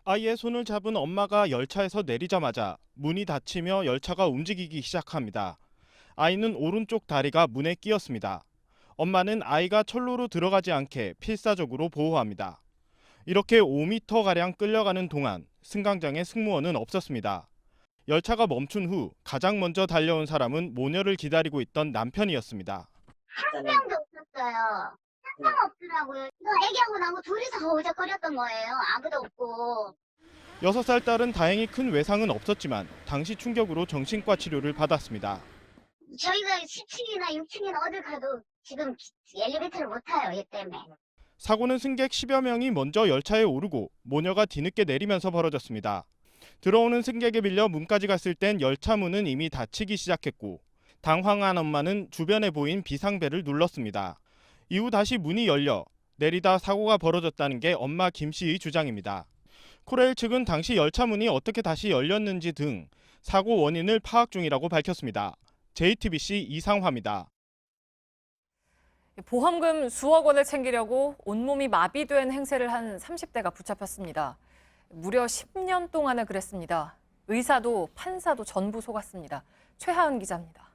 아이의 손을 잡은 엄마가 열차에서 내리자마자 문이 닫히며 열차가 움직이기 시작합니다. 아이는 오른쪽 다리가 문에 끼었습니다. 엄마는 아이가 철로로 들어가지 않게 필사적으로 보호합니다. 이렇게 5m가량 끌려가는 동안 승강장에 승무원은 없었습니다. 열차가 멈춘 후 가장 먼저 달려온 사람은 모녀를 기다리고 있던 남편이었습니다. 한 명도 없었어요. 한 명 없더라고요. 이거 애기하고 나하고 둘이서 오적거렸던 거예요. 아무도 없고. 6살 딸은 다행히 큰 외상은 없었지만 당시 충격으로 정신과 치료를 받았습니다. 저희가 10층이나 6층이나 어딜 가도 지금 엘리베이터를 못 타요. 얘 때문에. 사고는 승객 10여 명이 먼저 열차에 오르고 모녀가 뒤늦게 내리면서 벌어졌습니다. 들어오는 승객에 밀려 문까지 갔을 땐 열차 문은 이미 닫히기 시작했고 당황한 엄마는 주변에 보인 비상벨을 눌렀습니다. 이후 다시 문이 열려 내리다 사고가 벌어졌다는 게 엄마 김 씨의 주장입니다. 코레일 측은 당시 열차 문이 어떻게 다시 열렸는지 등 사고 원인을 파악 중이라고 밝혔습니다. JTBC 이상화입니다. 보험금 수억 원을 챙기려고 온몸이 마비된 행세를 한 30대가 붙잡혔습니다. 무려 10년 동안을 그랬습니다. 의사도 판사도 전부 속았습니다. 최하은 기자입니다.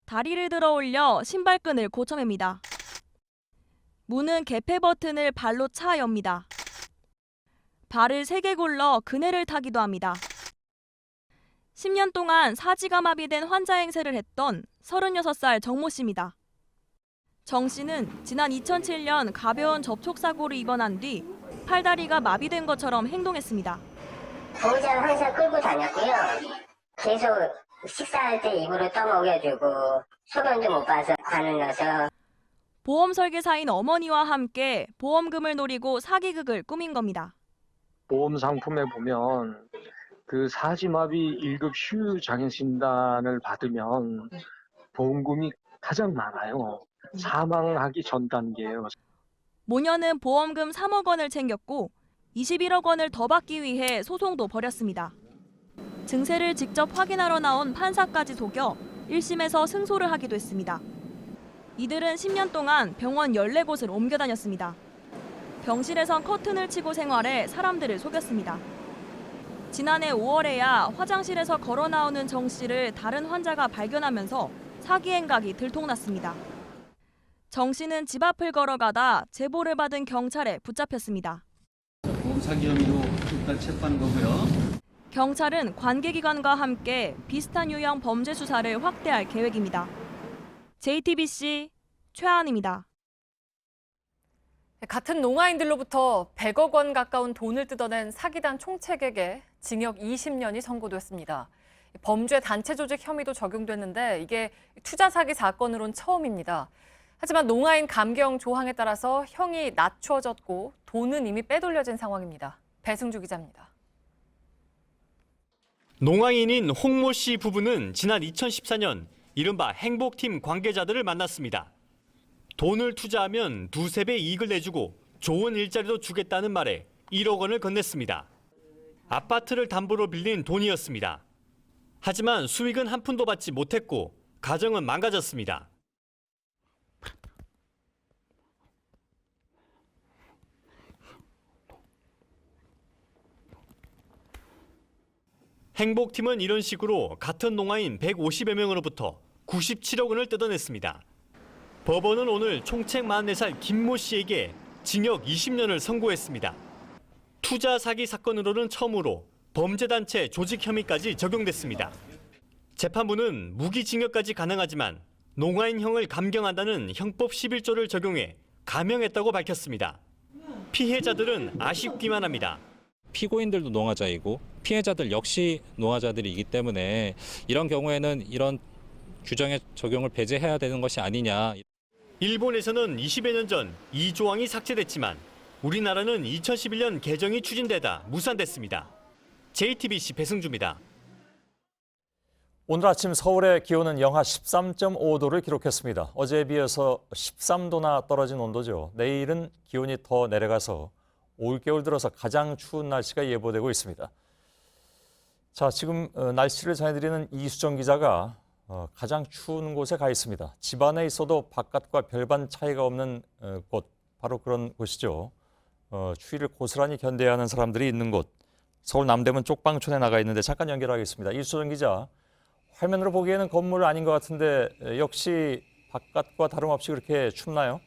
다리를 들어 올려 신발끈을 고쳐맵니다. 문은 개폐 버튼을 발로 차 엽니다. 발을 3개 굴러 그네를 타기도 합니다. 10년 동안 사지가 마비된 환자 행세를 했던 36살 정모 씨입니다. 정 씨는 지난 2007년 가벼운 접촉사고를 입원한 뒤 팔다리가 마비된 것처럼 행동했습니다. 보호자를 항상 끌고 다녔고요. 계속 식사할 때 입으로 떠먹여주고 소변도 못 봐서 안 흘러서. 보험 설계사인 어머니와 함께 보험금을 노리고 사기극을 꾸민 겁니다. 보험 상품에 보면 그 사지마비 1급 휴 장애진단을 받으면 보험금이 가장 많아요. 사망하기 전 단계예요. 모녀는 보험금 3억 원을 챙겼고 21억 원을 더 받기 위해 소송도 벌였습니다. 증세를 직접 확인하러 나온 판사까지 속여 1심에서 승소를 하기도 했습니다. 이들은 10년 동안 병원 14곳을 옮겨 다녔습니다. 병실에선 커튼을 치고 생활해 사람들을 속였습니다. 지난해 5월에야 화장실에서 걸어 나오는 정 씨를 다른 환자가 발견하면서 사기 행각이 들통났습니다. 정 씨는 집 앞을 걸어가다 제보를 받은 경찰에 붙잡혔습니다. 보험 사기 혐의로 일단 체포하는 거고요. 경찰은 관계기관과 함께 비슷한 유형 범죄 수사를 확대할 계획입니다. JTBC 최하은입니다. 같은 농아인들로부터 100억 원 가까운 돈을 뜯어낸 사기단 총책에게 징역 20년이 선고됐습니다. 범죄 단체 조직 혐의도 적용됐는데 이게 투자 사기 사건으론 처음입니다. 하지만 농아인 감경 조항에 따라서 형이 낮춰졌고 돈은 이미 빼돌려진 상황입니다. 배승주 기자입니다. 농아인인 홍모 씨 부부는 지난 2014년 이른바 행복팀 관계자들을 만났습니다. 돈을 투자하면 2~3배 이익을 내주고 좋은 일자리도 주겠다는 말에 1억 원을 건넸습니다. 아파트를 담보로 빌린 돈이었습니다. 하지만 수익은 한 푼도 받지 못했고 가정은 망가졌습니다. 행복팀은 이런 식으로 같은 농아인 150여 명으로부터 97억 원을 뜯어냈습니다. 법원은 오늘 총책 44살 김모 씨에게 징역 20년을 선고했습니다. 투자 사기 사건으로는 처음으로 범죄단체 조직 혐의까지 적용됐습니다. 재판부는 무기징역까지 가능하지만 농아인형을 감경한다는 형법 11조를 적용해 감형했다고 밝혔습니다. 피해자들은 아쉽기만 합니다. 피고인들도 노화자이고 피해자들 역시 노화자들이기 때문에 이런 경우에는 이런 규정의 적용을 배제해야 되는 것이 아니냐. 일본에서는 20여 년 전 이 조항이 삭제됐지만 우리나라는 2011년 개정이 추진되다 무산됐습니다. JTBC 배승주입니다. 오늘 아침 서울의 기온은 영하 13.5도를 기록했습니다. 어제에 비해서 13도나 떨어진 온도죠. 내일은 기온이 더 내려가서 올겨울 들어서 가장 추운 날씨가 예보되고 있습니다. 자, 지금 날씨를 전해드리는 이수정 기자가 가장 추운 곳에 가 있습니다. 집 안에 있어도 바깥과 별반 차이가 없는 곳, 바로 그런 곳이죠. 추위를 고스란히 견뎌야 하는 사람들이 있는 곳, 서울 남대문 쪽방촌에 나가 있는데 잠깐 연결하겠습니다. 이수정 기자, 화면으로 보기에는 건물 아닌 것 같은데 역시 바깥과 다름없이 그렇게 춥나요?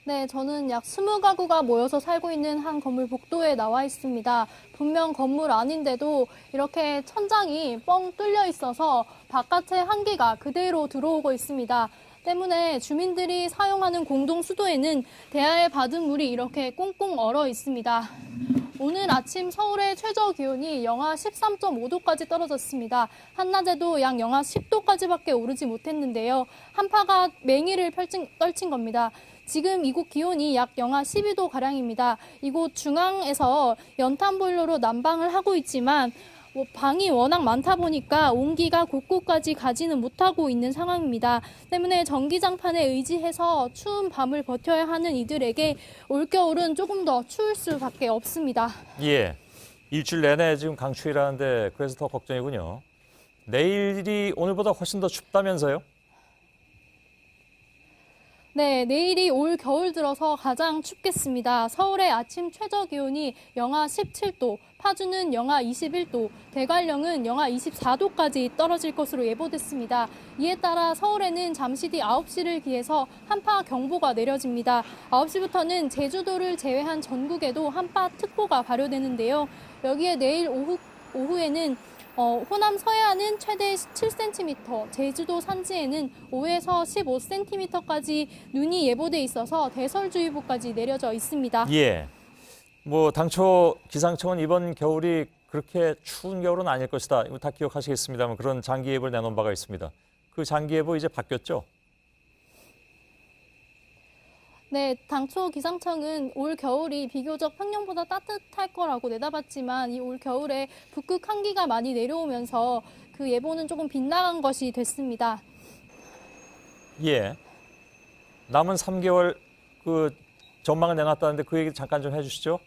네, 저는 약 20가구가 모여서 살고 있는 한 건물 복도에 나와 있습니다. 분명 건물 아닌데도 이렇게 천장이 뻥 뚫려 있어서 바깥의 한기가 그대로 들어오고 있습니다. 때문에 주민들이 사용하는 공동 수도에는 대야에 받은 물이 이렇게 꽁꽁 얼어 있습니다. 오늘 아침 서울의 최저 기온이 영하 13.5도까지 떨어졌습니다. 한낮에도 약 영하 10도까지밖에 오르지 못했는데요. 한파가 맹위를 떨친 겁니다. 지금 이곳 기온이 약 영하 12도가량입니다. 이곳 중앙에서 연탄 보일러로 난방을 하고 있지만 방이 워낙 많다 보니까 온기가 곳곳까지 가지는 못하고 있는 상황입니다. 때문에 전기장판에 의지해서 추운 밤을 버텨야 하는 이들에게 올겨울은 조금 더 추울 수밖에 없습니다. 예, 일주일 내내 지금 강추위라는데 그래서 더 걱정이군요. 내일이 오늘보다 훨씬 더 춥다면서요? 네, 내일이 올 겨울 들어서 가장 춥겠습니다. 서울의 아침 최저 기온이 영하 17도, 파주는 영하 21도, 대관령은 영하 24도까지 떨어질 것으로 예보됐습니다. 이에 따라 서울에는 잠시 뒤 9시를 기해서 한파 경보가 내려집니다. 9시부터는 제주도를 제외한 전국에도 한파 특보가 발효되는데요. 여기에 내일 오후에는 호남 서해안은 최대 7cm, 제주도 산지에는 5에서 15cm까지 눈이 예보돼 있어서 대설주의보까지 내려져 있습니다. 예, 뭐 당초 기상청은 이번 겨울이 그렇게 추운 겨울은 아닐 것이다. 이거 다 기억하시겠습니다만 그런 장기예보를 내놓은 바가 있습니다. 그 장기예보 이제 바뀌었죠? 네, 당초 기상청은 올 겨울이 비교적 평년보다 따뜻할 거라고 내다봤지만 이 올 겨울에 북극 한기가 많이 내려오면서 그 예보는 조금 빗나간 것이 됐습니다. 예, 남은 3개월 그 전망을 내놨다는데 그 얘기 잠깐 좀 해주시죠.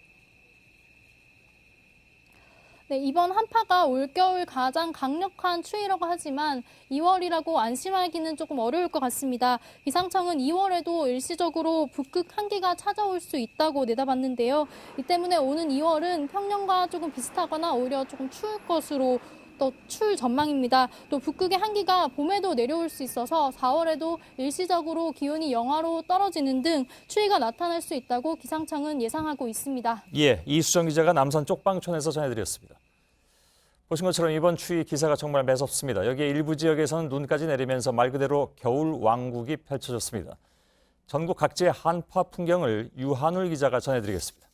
네, 이번 한파가 올겨울 가장 강력한 추위라고 하지만 2월이라고 안심하기는 조금 어려울 것 같습니다. 기상청은 2월에도 일시적으로 북극 한기가 찾아올 수 있다고 내다봤는데요. 이 때문에 오는 2월은 평년과 조금 비슷하거나 오히려 조금 추울 것으로 또 추울 전망입니다. 또 북극의 한기가 봄에도 내려올 수 있어서 4월에도 일시적으로 기온이 영하로 떨어지는 등 추위가 나타날 수 있다고 기상청은 예상하고 있습니다. 예, 이수정 기자가 남산 쪽방촌에서 전해드렸습니다. 보신 것처럼 이번 추위 기세가 정말 매섭습니다. 여기에 일부 지역에서는 눈까지 내리면서 말 그대로 겨울 왕국이 펼쳐졌습니다. 전국 각지의 한파 풍경을 유한울 기자가 전해드리겠습니다.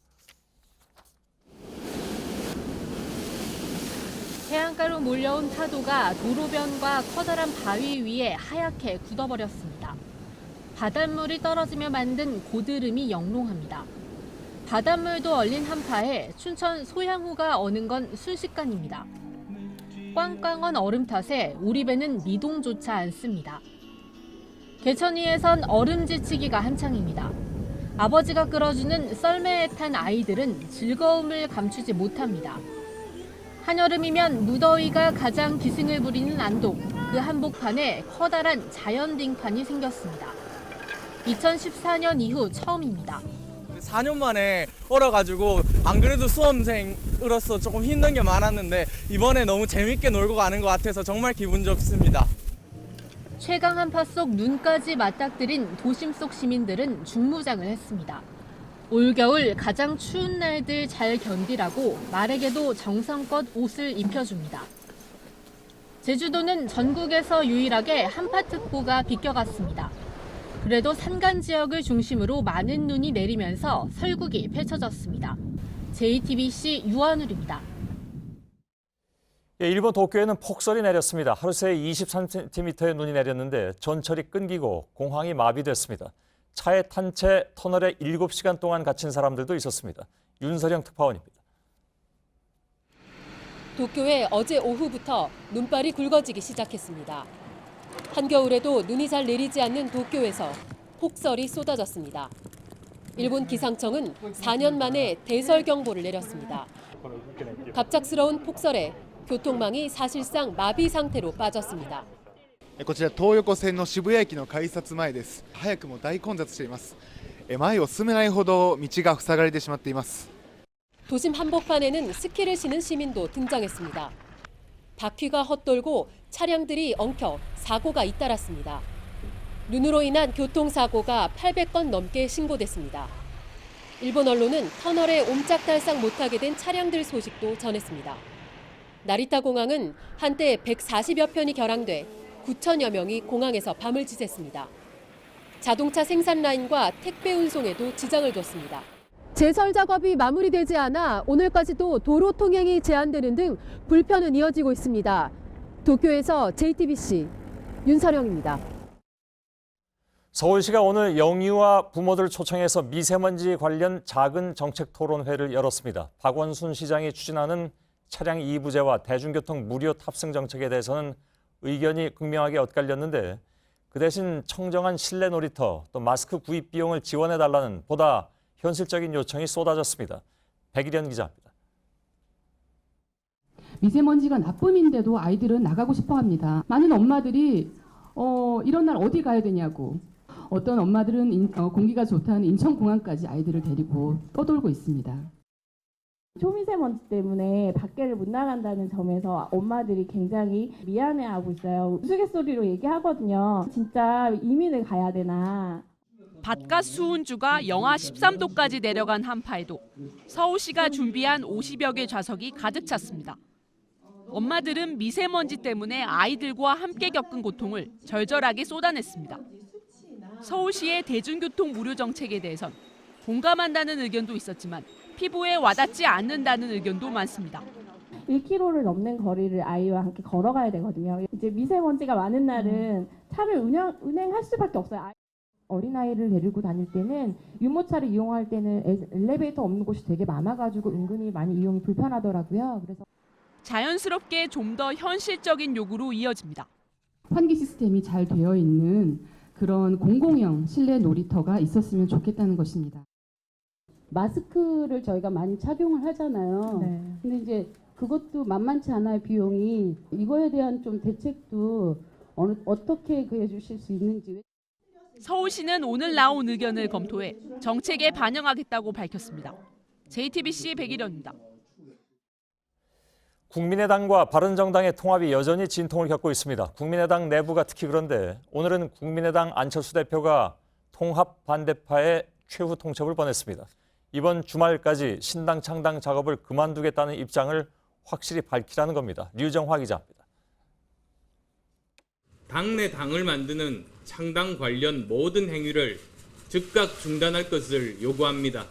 해안가로 몰려온 파도가 도로변과 커다란 바위 위에 하얗게 굳어버렸습니다. 바닷물이 떨어지며 만든 고드름이 영롱합니다. 바닷물도 얼린 한파에 춘천 소양호가 어는 건 순식간입니다. 꽝꽝한 얼음 탓에 우리배는 미동조차 않습니다. 개천위에선 얼음 지치기가 한창입니다. 아버지가 끌어주는 썰매에 탄 아이들은 즐거움을 감추지 못합니다. 한여름이면 무더위가 가장 기승을 부리는 안동, 그 한복판에 커다란 자연 딩판이 생겼습니다. 2014년 이후 처음입니다. 4년 만에 얼어가지고 안 그래도 수험생으로서 조금 힘든 게 많았는데 이번에 너무 재밌게 놀고 가는 것 같아서 정말 기분 좋습니다. 최강 한파 속 눈까지 맞닥뜨린 도심 속 시민들은 중무장을 했습니다. 올겨울 가장 추운 날들 잘 견디라고 말에게도 정성껏 옷을 입혀줍니다. 제주도는 전국에서 유일하게 한파특보가 비껴갔습니다. 그래도 산간 지역을 중심으로 많은 눈이 내리면서 설국이 펼쳐졌습니다. JTBC 유한울입니다. 일본 도쿄에는 폭설이 내렸습니다. 하루 새에 23cm의 눈이 내렸는데 전철이 끊기고 공항이 마비됐습니다. 차에 탄 채 터널에 7시간 동안 갇힌 사람들도 있었습니다. 윤서령 특파원입니다. 도쿄에 어제 오후부터 눈발이 굵어지기 시작했습니다. 한겨울에도 눈이 잘 내리지 않는 도쿄에서 폭설이 쏟아졌습니다. 일본 기상청은 4년 만에 대설 경보를 내렸습니다. 갑작스러운 폭설에 교통망이 사실상 마비 상태로 빠졌습니다. こちら東横線の渋谷駅の改札前です。早くも大混雑しています。前を進めないほど道が塞がれてしまっています。 도심 한복판에는 스키를 신은 시민도 등장했습니다. 바퀴가 헛돌고 차량들이 엉켜 사고가 잇따랐습니다. 눈으로 인한 교통사고가 800건 넘게 신고됐습니다. 일본 언론은 터널에 옴짝달싹 못하게 된 차량들 소식도 전했습니다. 나리타 공항은 한때 140여 편이 결항돼 9천여 명이 공항에서 밤을 지샜습니다. 자동차 생산 라인과 택배 운송에도 지장을 줬습니다. 제설 작업이 마무리되지 않아 오늘까지도 도로 통행이 제한되는 등 불편은 이어지고 있습니다. 도쿄에서 JTBC 윤서령입니다. 서울시가 오늘 영유아 부모들 초청해서 미세먼지 관련 작은 정책 토론회를 열었습니다. 박원순 시장이 추진하는 차량 이부제와 대중교통 무료 탑승 정책에 대해서는 의견이 극명하게 엇갈렸는데 그 대신 청정한 실내 놀이터 또 마스크 구입 비용을 지원해달라는 보다 현실적인 요청이 쏟아졌습니다. 백일현 기자입니다. 미세먼지가 나쁨인데도 아이들은 나가고 싶어 합니다. 많은 엄마들이 이런 날 어디 가야 되냐고, 어떤 엄마들은 공기가 좋다는 인천공항까지 아이들을 데리고 떠돌고 있습니다. 초미세먼지 때문에 밖에를 못 나간다는 점에서 엄마들이 굉장히 미안해하고 있어요. 우스갯소리로 얘기하거든요. 진짜 이민을 가야 되나. 바깥 수온주가 영하 13도까지 내려간 한파에도 서울시가 준비한 50여 개 좌석이 가득 찼습니다. 엄마들은 미세먼지 때문에 아이들과 함께 겪은 고통을 절절하게 쏟아냈습니다. 서울시의 대중교통 무료 정책에 대해선 공감한다는 의견도 있었지만 피부에 와닿지 않는다는 의견도 많습니다. 1km를 넘는 거리를 아이와 함께 걸어가야 되거든요. 이제 미세먼지가 많은 날은 차를 운행할 수밖에 없어요. 어린아이를 데리고 다닐 때는 유모차를 이용할 때는 엘리베이터 없는 곳이 되게 많아가지고 은근히 많이 이용이 불편하더라고요. 그래서 자연스럽게 좀 더 현실적인 요구로 이어집니다. 환기 시스템이 잘 되어 있는 그런 공공형 실내 놀이터가 있었으면 좋겠다는 것입니다. 마스크를 저희가 많이 착용을 하잖아요. 네. 근데 이제 그것도 만만치 않아요, 비용이. 이거에 대한 좀 대책도 어떻게 해 주실 수 있는지. 서울시는 오늘 나온 의견을 검토해 정책에 반영하겠다고 밝혔습니다. JTBC 백일현입니다. 국민의당과 바른정당의 통합이 여전히 진통을 겪고 있습니다. 국민의당 내부가 특히 그런데 오늘은 국민의당 안철수 대표가 통합 반대파의 최후 통첩을 보냈습니다. 이번 주말까지 신당 창당 작업을 그만두겠다는 입장을 확실히 밝히라는 겁니다. 류정화 기자입니다. 당내 당을 만드는 창당 관련 모든 행위를 즉각 중단할 것을 요구합니다.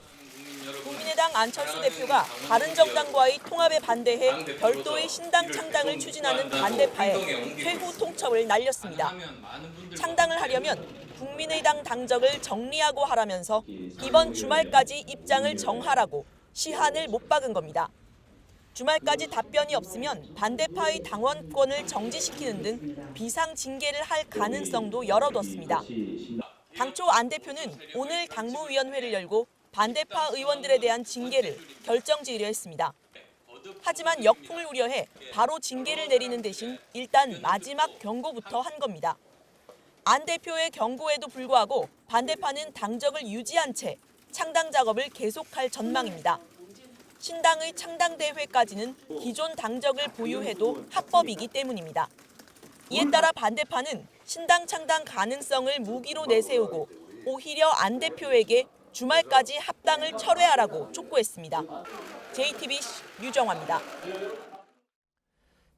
국민의당 안철수 대표가 바른정당과의 통합에 반대해 별도의 신당 창당을 추진하는 반대파에 최후 통첩을 날렸습니다. 창당을 하려면 국민의당 당적을 정리하고 하라면서 이번 주말까지 입장을 정하라고 시한을 못 박은 겁니다. 주말까지 답변이 없으면 반대파의 당원권을 정지시키는 등 비상징계를 할 가능성도 열어뒀습니다. 당초 안 대표는 오늘 당무위원회를 열고 반대파 의원들에 대한 징계를 결정지으려 했습니다. 하지만 역풍을 우려해 바로 징계를 내리는 대신 일단 마지막 경고부터 한 겁니다. 안 대표의 경고에도 불구하고 반대파는 당적을 유지한 채 창당 작업을 계속할 전망입니다. 신당의 창당대회까지는 기존 당적을 보유해도 합법이기 때문입니다. 이에 따라 반대파는 신당 창당 가능성을 무기로 내세우고 오히려 안 대표에게 주말까지 합당을 철회하라고 촉구했습니다. JTBC 유정화입니다.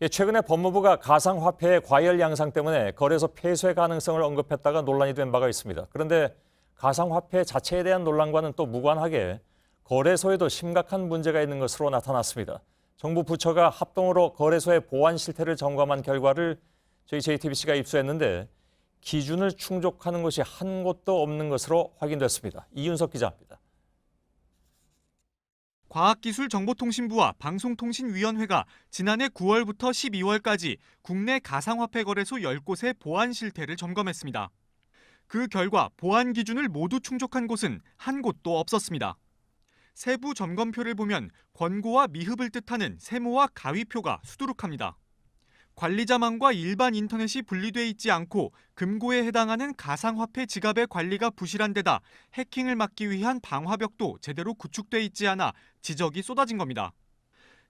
최근에 법무부가 가상화폐의 과열 양상 때문에 거래소 폐쇄 가능성을 언급했다가 논란이 된 바가 있습니다. 그런데 가상화폐 자체에 대한 논란과는 또 무관하게 거래소에도 심각한 문제가 있는 것으로 나타났습니다. 정부 부처가 합동으로 거래소의 보안 실태를 점검한 결과를 저희 JTBC가 입수했는데 기준을 충족하는 곳이 한 곳도 없는 것으로 확인됐습니다. 이윤석 기자입니다. 과학기술정보통신부와 방송통신위원회가 지난해 9월부터 12월까지 국내 가상화폐 거래소 10곳의 보안 실태를 점검했습니다. 그 결과 보안 기준을 모두 충족한 곳은 한 곳도 없었습니다. 세부 점검표를 보면 권고와 미흡을 뜻하는 세모와 가위표가 수두룩합니다. 관리자망과 일반 인터넷이 분리돼 있지 않고 금고에 해당하는 가상화폐 지갑의 관리가 부실한 데다 해킹을 막기 위한 방화벽도 제대로 구축돼 있지 않아 지적이 쏟아진 겁니다.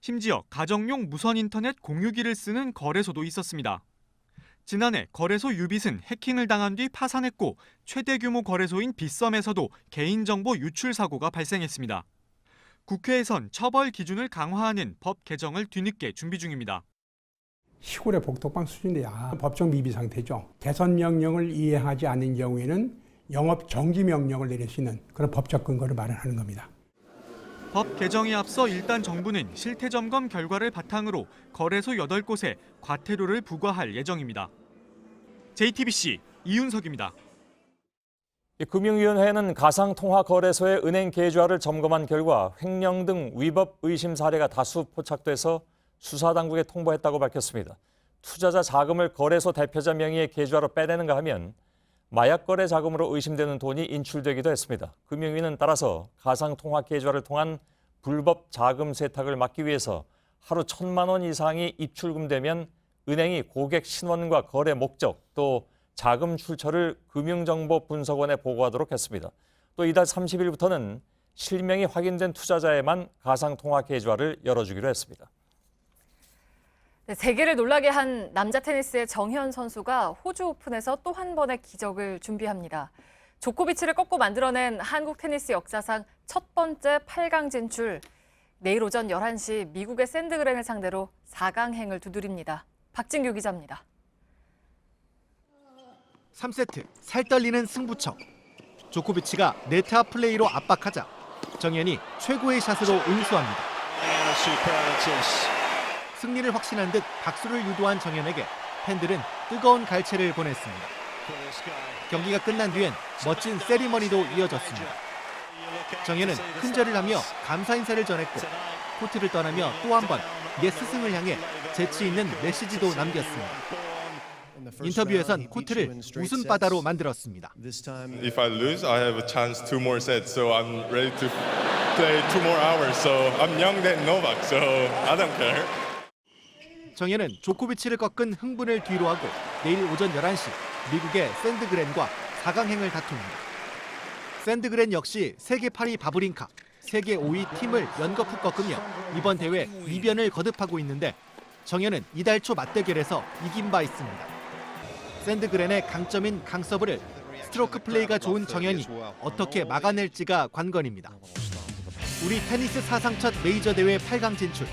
심지어 가정용 무선 인터넷 공유기를 쓰는 거래소도 있었습니다. 지난해 거래소 유빗은 해킹을 당한 뒤 파산했고 최대 규모 거래소인 빗썸에서도 개인정보 유출 사고가 발생했습니다. 국회에선 처벌 기준을 강화하는 법 개정을 뒤늦게 준비 중입니다. 시골의 복덕방 수준이야 법적 미비 상태죠. 개선 명령을 이행하지 않는 경우에는 영업 정지 명령을 내릴 수 있는 그런 법적 근거를 마련하는 겁니다. 법 개정에 앞서 일단 정부는 실태 점검 결과를 바탕으로 거래소 8곳에 과태료를 부과할 예정입니다. JTBC 이윤석입니다. 금융위원회는 가상통화거래소의 은행 계좌를 점검한 결과 횡령 등 위법 의심 사례가 다수 포착돼서 수사당국에 통보했다고 밝혔습니다. 투자자 자금을 거래소 대표자 명의의 계좌로 빼내는가 하면 마약 거래 자금으로 의심되는 돈이 인출되기도 했습니다. 금융위는 따라서 가상통화 계좌를 통한 불법 자금 세탁을 막기 위해서 하루 1,000만 원 이상이 입출금되면 은행이 고객 신원과 거래 목적 또 자금 출처를 금융정보분석원에 보고하도록 했습니다. 또 이달 30일부터는 실명이 확인된 투자자에만 가상통화 계좌를 열어주기로 했습니다. 세계를 놀라게 한 남자 테니스의 정현 선수가 호주 오픈에서 또 한 번의 기적을 준비합니다. 조코비치를 꺾고 만들어낸 한국 테니스 역사상 첫 번째 8강 진출. 내일 오전 11시 미국의 샌드그렌을 상대로 4강행을 두드립니다. 박진규 기자입니다. 3세트 살떨리는 승부처. 조코비치가 네트 앞 플레이로 압박하자 정현이 최고의 샷으로 응수합니다. 승리를 확신한 듯 박수를 유도한 정현에게 팬들은 뜨거운 갈채를 보냈습니다. 경기가 끝난 뒤엔 멋진 세리머니도 이어졌습니다. 정현은 큰절을 하며 감사 인사를 전했고 코트를 떠나며 또 한 번 옛 스승을 향해 재치 있는 메시지도 남겼습니다. 인터뷰에선 코트를 웃음바다로 만들었습니다. If I lose, I have a chance 2 more sets, so I'm ready to play 2 more hours. So I'm young than Novak, so I don't care. 정현은 조코비치를 꺾은 흥분을 뒤로하고 내일 오전 11시 미국의 샌드그렌과 4강행을 다툽니다. 샌드그렌 역시 세계 8위 바브린카, 세계 5위 팀을 연거푸 꺾으며 이번 대회 이변을 거듭하고 있는데 정현은 이달 초 맞대결에서 이긴 바 있습니다. 샌드그렌의 강점인 강서브를 스트로크 플레이가 좋은 정현이 어떻게 막아낼지가 관건입니다. 우리 테니스 사상 첫 메이저 대회 8강 진출.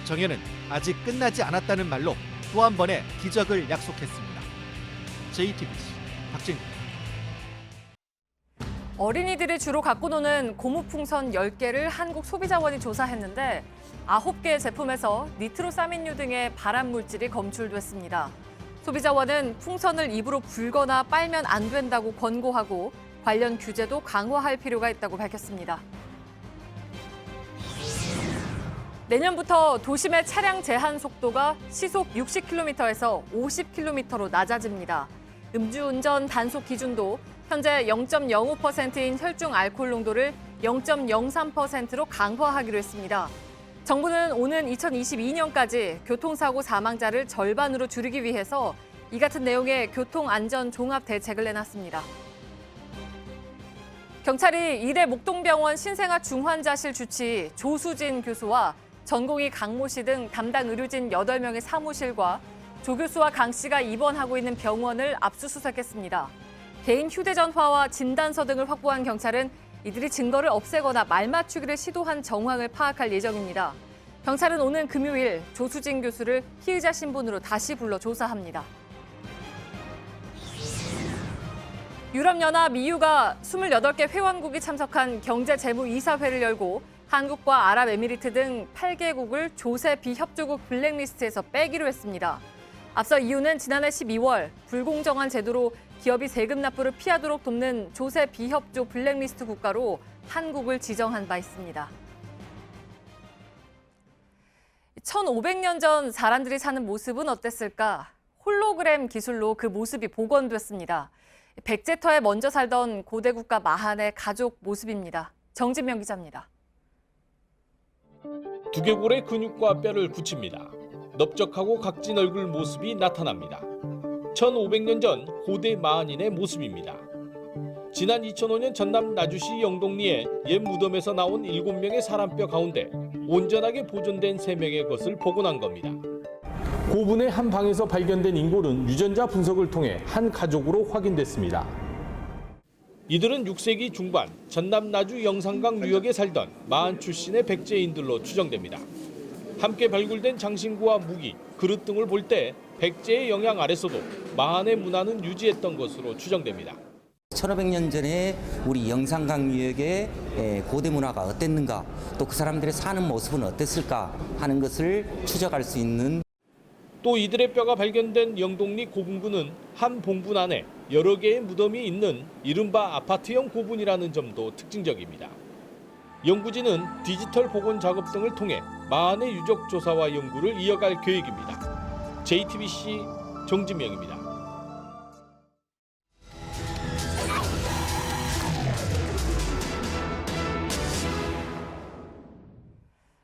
정현은 아직 끝나지 않았다는 말로 또 한 번의 기적을 약속했습니다. JTBC 박진구. 어린이들이 주로 갖고 노는 고무풍선 10개를 한국소비자원이 조사했는데 9개의 제품에서 니트로사민류 등의 발암물질이 검출됐습니다. 소비자원은 풍선을 입으로 불거나 빨면 안 된다고 권고하고 관련 규제도 강화할 필요가 있다고 밝혔습니다. 내년부터 도심의 차량 제한 속도가 시속 60km에서 50km로 낮아집니다. 음주운전 단속 기준도 현재 0.05%인 혈중 알코올 농도를 0.03%로 강화하기로 했습니다. 정부는 오는 2022년까지 교통사고 사망자를 절반으로 줄이기 위해서 이 같은 내용의 교통안전 종합 대책을 내놨습니다. 경찰이 이대 목동병원 신생아 중환자실 주치 조수진 교수와 전공의 강모 씨 등 담당 의료진 8명의 사무실과 조 교수와 강 씨가 입원하고 있는 병원을 압수수색했습니다. 개인 휴대전화와 진단서 등을 확보한 경찰은 이들이 증거를 없애거나 말맞추기를 시도한 정황을 파악할 예정입니다. 경찰은 오는 금요일 조수진 교수를 피의자 신분으로 다시 불러 조사합니다. 유럽연합 EU가 28개 회원국이 참석한 경제재무이사회를 열고 한국과 아랍에미리트 등 8개국을 조세 비협조국 블랙리스트에서 빼기로 했습니다. 앞서 EU는 지난해 12월 불공정한 제도로 기업이 세금 납부를 피하도록 돕는 조세 비협조 블랙리스트 국가로 한국을 지정한 바 있습니다. 1500년 전 사람들이 사는 모습은 어땠을까? 홀로그램 기술로 그 모습이 복원됐습니다. 백제터에 먼저 살던 고대 국가 마한의 가족 모습입니다. 정진명 기자입니다. 두개골의 근육과 뼈를 붙입니다. 넓적하고 각진 얼굴 모습이 나타납니다. 1500년 전 고대 마한인의 모습입니다. 지난 2005년 전남 나주시 영동리의 옛 무덤에서 나온 7명의 사람뼈 가운데 온전하게 보존된 3명의 것을 복원한 겁니다. 고분의 한 방에서 발견된 인골은 유전자 분석을 통해 한 가족으로 확인됐습니다. 이들은 6세기 중반 전남 나주 영산강 유역에 살던 마한 출신의 백제인들로 추정됩니다. 함께 발굴된 장신구와 무기, 그릇 등을 볼 때 백제의 영향 아래서도 마한의 문화는 유지했던 것으로 추정됩니다. 1500년 전에 우리 영산강 유역의 고대 문화가 어땠는가, 또 그 사람들의 사는 모습은 어땠을까 하는 것을 추적할 수 있는. 또 이들의 뼈가 발견된 영동리 고분군은 한 봉분 안에 여러 개의 무덤이 있는 이른바 아파트형 고분이라는 점도 특징적입니다. 연구진은 디지털 복원 작업 등을 통해 마한의 유적 조사와 연구를 이어갈 계획입니다. JTBC 정진명입니다.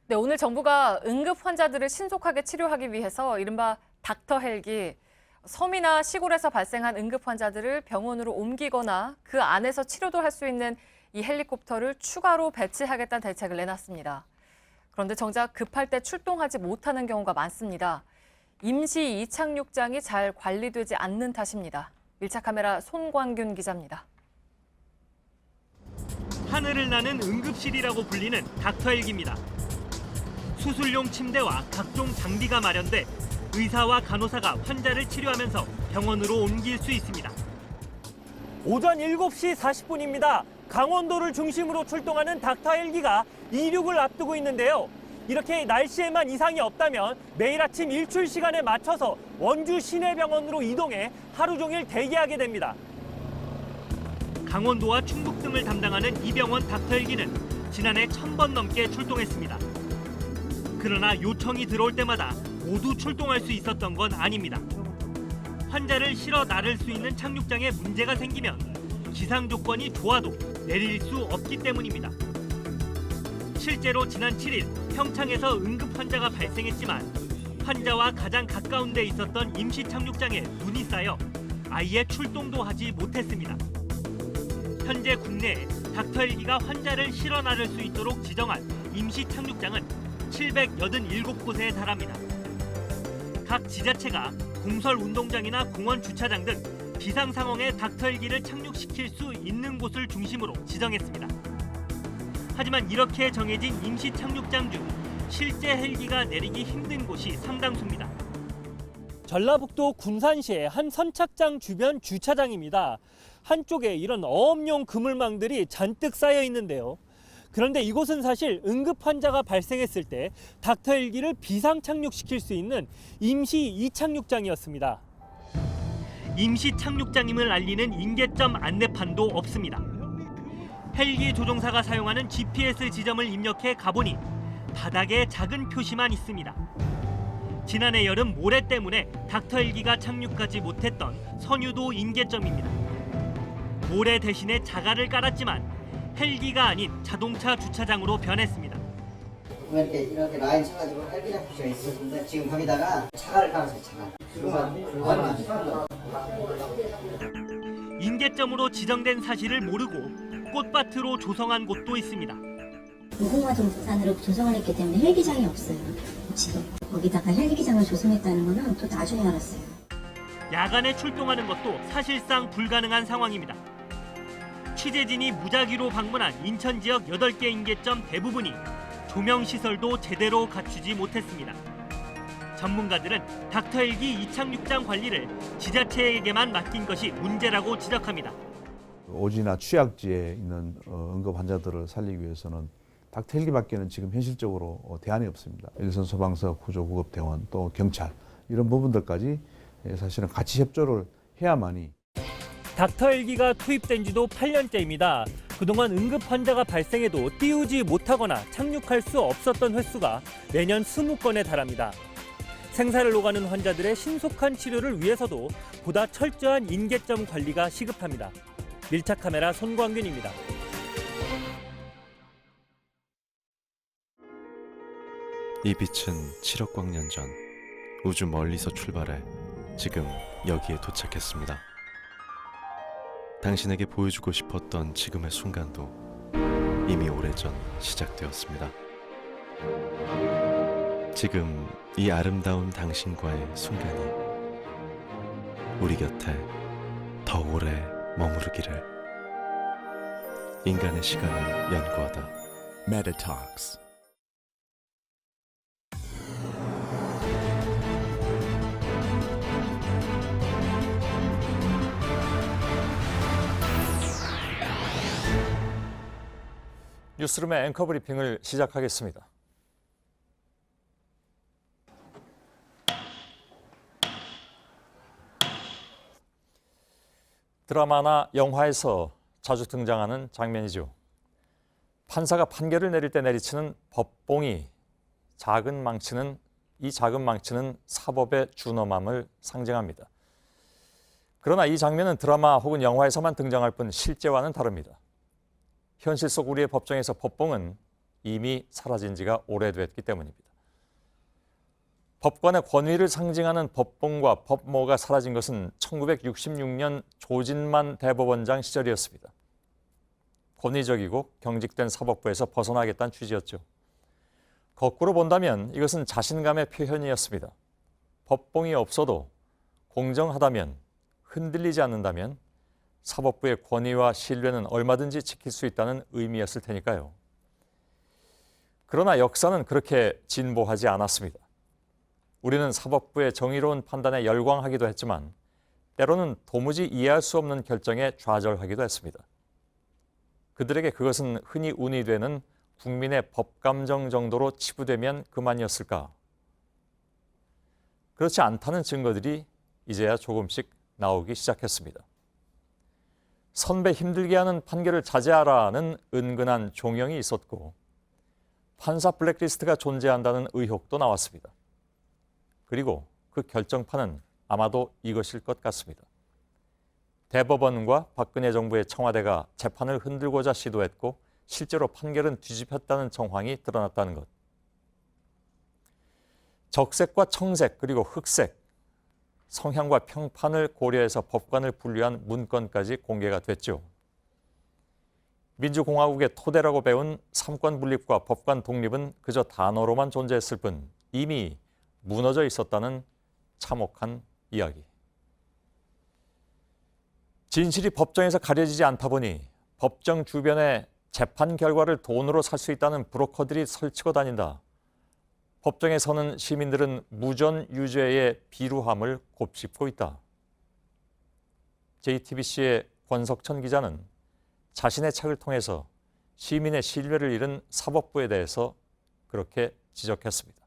네, 오늘 정부가 응급 환자들을 신속하게 치료하기 위해서 이른바 닥터 헬기, 섬이나 시골에서 발생한 응급 환자들을 병원으로 옮기거나 그 안에서 치료도 할 수 있는 이 헬리콥터를 추가로 배치하겠다는 대책을 내놨습니다. 그런데 정작 급할 때 출동하지 못하는 경우가 많습니다. 임시 이착륙장이 잘 관리되지 않는 탓입니다. 밀착카메라 손광균 기자입니다. 하늘을 나는 응급실이라고 불리는 닥터 헬기입니다. 수술용 침대와 각종 장비가 마련돼 의사와 간호사가 환자를 치료하면서 병원으로 옮길 수 있습니다. 오전 7시 40분입니다. 강원도를 중심으로 출동하는 닥터 헬기가 이륙을 앞두고 있는데요. 이렇게 날씨에만 이상이 없다면 매일 아침 일출 시간에 맞춰서 원주 시내병원으로 이동해 하루 종일 대기하게 됩니다. 강원도와 충북 등을 담당하는 이 병원 닥터 헬기는 지난해 1000번 넘게 출동했습니다. 그러나 요청이 들어올 때마다 모두 출동할 수 있었던 건 아닙니다. 환자를 실어 나를 수 있는 착륙장에 문제가 생기면 기상 조건이 좋아도 내릴 수 없기 때문입니다. 실제로 지난 7일 평창에서 응급 환자가 발생했지만 환자와 가장 가까운 데 있었던 임시 착륙장에 눈이 쌓여 아예 출동도 하지 못했습니다. 현재 국내에 닥터 헬기가 환자를 실어 나를 수 있도록 지정한 임시 착륙장은 787곳에 달합니다. 각 지자체가 공설 운동장이나 공원 주차장 등 비상 상황에 닥터 헬기를 착륙시킬 수 있는 곳을 중심으로 지정했습니다. 하지만 이렇게 정해진 임시 착륙장 중 실제 헬기가 내리기 힘든 곳이 상당수입니다. 전라북도 군산시의 한 선착장 주변 주차장입니다. 한쪽에 이런 어업용 그물망들이 잔뜩 쌓여 있는데요. 그런데 이곳은 사실 응급 환자가 발생했을 때 닥터 헬기를 비상 착륙시킬 수 있는 임시 이착륙장이었습니다. 임시 착륙장임을 알리는 인계점 안내판도 없습니다. 헬기 조종사가 사용하는 GPS 지점을 입력해 가보니 바닥에 작은 표시만 있습니다. 지난해 여름 모래 때문에 닥터 헬기가 착륙하지 못했던 선유도 인계점입니다. 모래 대신에 자갈을 깔았지만 헬기가 아닌 자동차 주차장으로 변했습니다. 이렇게 라인 쳐가지고 헬기장 표시가 있었는데 지금 거기다가 차가를 깔았어요. 차가. 인계점으로 지정된 사실을 모르고 꽃밭으로 조성한 곳도 있습니다. 무궁화 정산으로 조성을 했기 때문에 헬기장이 없어요. 지금 거기다가 헬기장을 조성했다는 거는 또 나중에 알았어요. 야간에 출동하는 것도 사실상 불가능한 상황입니다. 취재진이 무작위로 방문한 인천 지역 8개 인계점 대부분이 조명 시설도 제대로 갖추지 못했습니다. 전문가들은 닥터 헬기 이착륙장 관리를 지자체에게만 맡긴 것이 문제라고 지적합니다. 오지나 취약지에 있는 응급 환자들을 살리기 위해서는 닥터 헬기밖에는 지금 현실적으로 대안이 없습니다. 일선 소방서, 구조구급대원, 또 경찰 이런 부분들까지 사실은 같이 협조를 해야만이. 닥터 헬기가 투입된 지도 8년째입니다. 그동안 응급 환자가 발생해도 띄우지 못하거나 착륙할 수 없었던 횟수가 매년 20건에 달합니다. 생사를 오가는 환자들의 신속한 치료를 위해서도 보다 철저한 인계점 관리가 시급합니다. 밀착 카메라 손광균입니다. 이 빛은 7억 광년 전 우주 멀리서 출발해 지금 여기에 도착했습니다. 당신에게 보여주고 싶었던 지금의 순간도 이미 오래전 시작되었습니다. 지금 이 아름다운 당신과의 순간이 우리 곁에 더 오래 머무르기를. 인간의 시간을 연구하다. 메타톡스. 뉴스룸의 앵커 브리핑을 시작하겠습니다. 드라마나 영화에서 자주 등장하는 장면이죠. 판사가 판결을 내릴 때 내리치는 법봉이 이 작은 망치는 사법의 준엄함을 상징합니다. 그러나 이 장면은 드라마 혹은 영화에서만 등장할 뿐 실제와는 다릅니다. 현실 속 우리의 법정에서 법봉은 이미 사라진 지가 오래됐기 때문입니다. 법관의 권위를 상징하는 법봉과 법모가 사라진 것은 1966년 조진만 대법원장 시절이었습니다. 권위적이고 경직된 사법부에서 벗어나겠다는 취지였죠. 거꾸로 본다면 이것은 자신감의 표현이었습니다. 법봉이 없어도 공정하다면, 흔들리지 않는다면 사법부의 권위와 신뢰는 얼마든지 지킬 수 있다는 의미였을 테니까요. 그러나 역사는 그렇게 진보하지 않았습니다. 우리는 사법부의 정의로운 판단에 열광하기도 했지만 때로는 도무지 이해할 수 없는 결정에 좌절하기도 했습니다. 그들에게 그것은 흔히 운이 되는 국민의 법감정 정도로 치부되면 그만이었을까? 그렇지 않다는 증거들이 이제야 조금씩 나오기 시작했습니다. 선배 힘들게 하는 판결을 자제하라는 은근한 종용이 있었고 판사 블랙리스트가 존재한다는 의혹도 나왔습니다. 그리고 그 결정판은 아마도 이것일 것 같습니다. 대법원과 박근혜 정부의 청와대가 재판을 흔들고자 시도했고 실제로 판결은 뒤집혔다는 정황이 드러났다는 것. 적색과 청색 그리고 흑색, 성향과 평판을 고려해서 법관을 분류한 문건까지 공개가 됐죠. 민주공화국의 토대라고 배운 삼권 분립과 법관 독립은 그저 단어로만 존재했을 뿐 이미 무너져 있었다는 참혹한 이야기. 진실이 법정에서 가려지지 않다 보니 법정 주변에 재판 결과를 돈으로 살 수 있다는 브로커들이 설치고 다닌다. 법정에 서는 시민들은 무전 유죄의 비루함을 곱씹고 있다. JTBC의 권석천 기자는 자신의 책을 통해서 시민의 신뢰를 잃은 사법부에 대해서 그렇게 지적했습니다.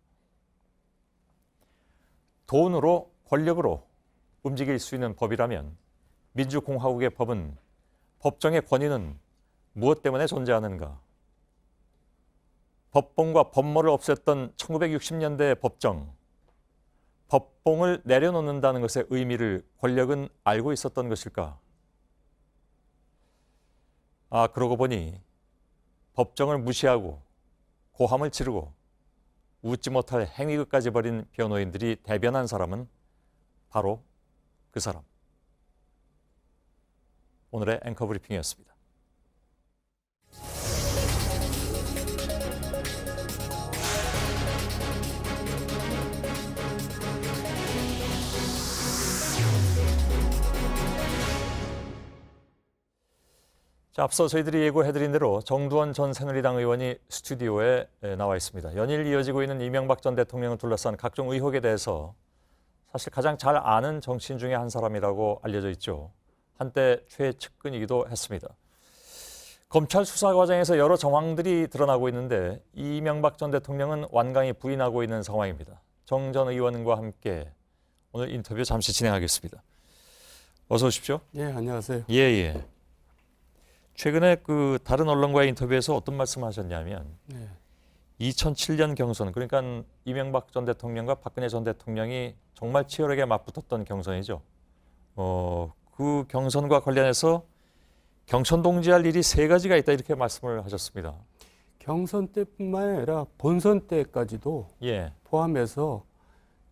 돈으로, 권력으로 움직일 수 있는 법이라면 민주공화국의 법은, 법정의 권위는 무엇 때문에 존재하는가? 법봉과 법모를 없앴던 1960년대의 법정, 법봉을 내려놓는다는 것의 의미를 권력은 알고 있었던 것일까? 그러고 보니 법정을 무시하고 고함을 지르고 웃지 못할 행위까지 벌인 변호인들이 대변한 사람은 바로 그 사람. 오늘의 앵커 브리핑이었습니다. 자, 앞서 저희들이 예고해드린 대로 정두원 전 새누리당 의원이 스튜디오에 나와 있습니다. 연일 이어지고 있는 이명박 전 대통령을 둘러싼 각종 의혹에 대해서 사실 가장 잘 아는 정치인 중에 한 사람이라고 알려져 있죠. 한때 최측근이기도 했습니다. 검찰 수사 과정에서 여러 정황들이 드러나고 있는데 이명박 전 대통령은 완강히 부인하고 있는 상황입니다. 정 전 의원과 함께 오늘 인터뷰 잠시 진행하겠습니다. 어서 오십시오. 예, 안녕하세요. 예. 최근에 그 다른 언론과의 인터뷰에서 어떤 말씀을 하셨냐면 2007년 경선, 그러니까 이명박 전 대통령과 박근혜 전 대통령이 정말 치열하게 맞붙었던 경선이죠. 그 경선과 관련해서 경선 동지할 일이 3가지가 있다 이렇게 말씀을 하셨습니다. 경선 때뿐만 아니라 본선 때까지도 포함해서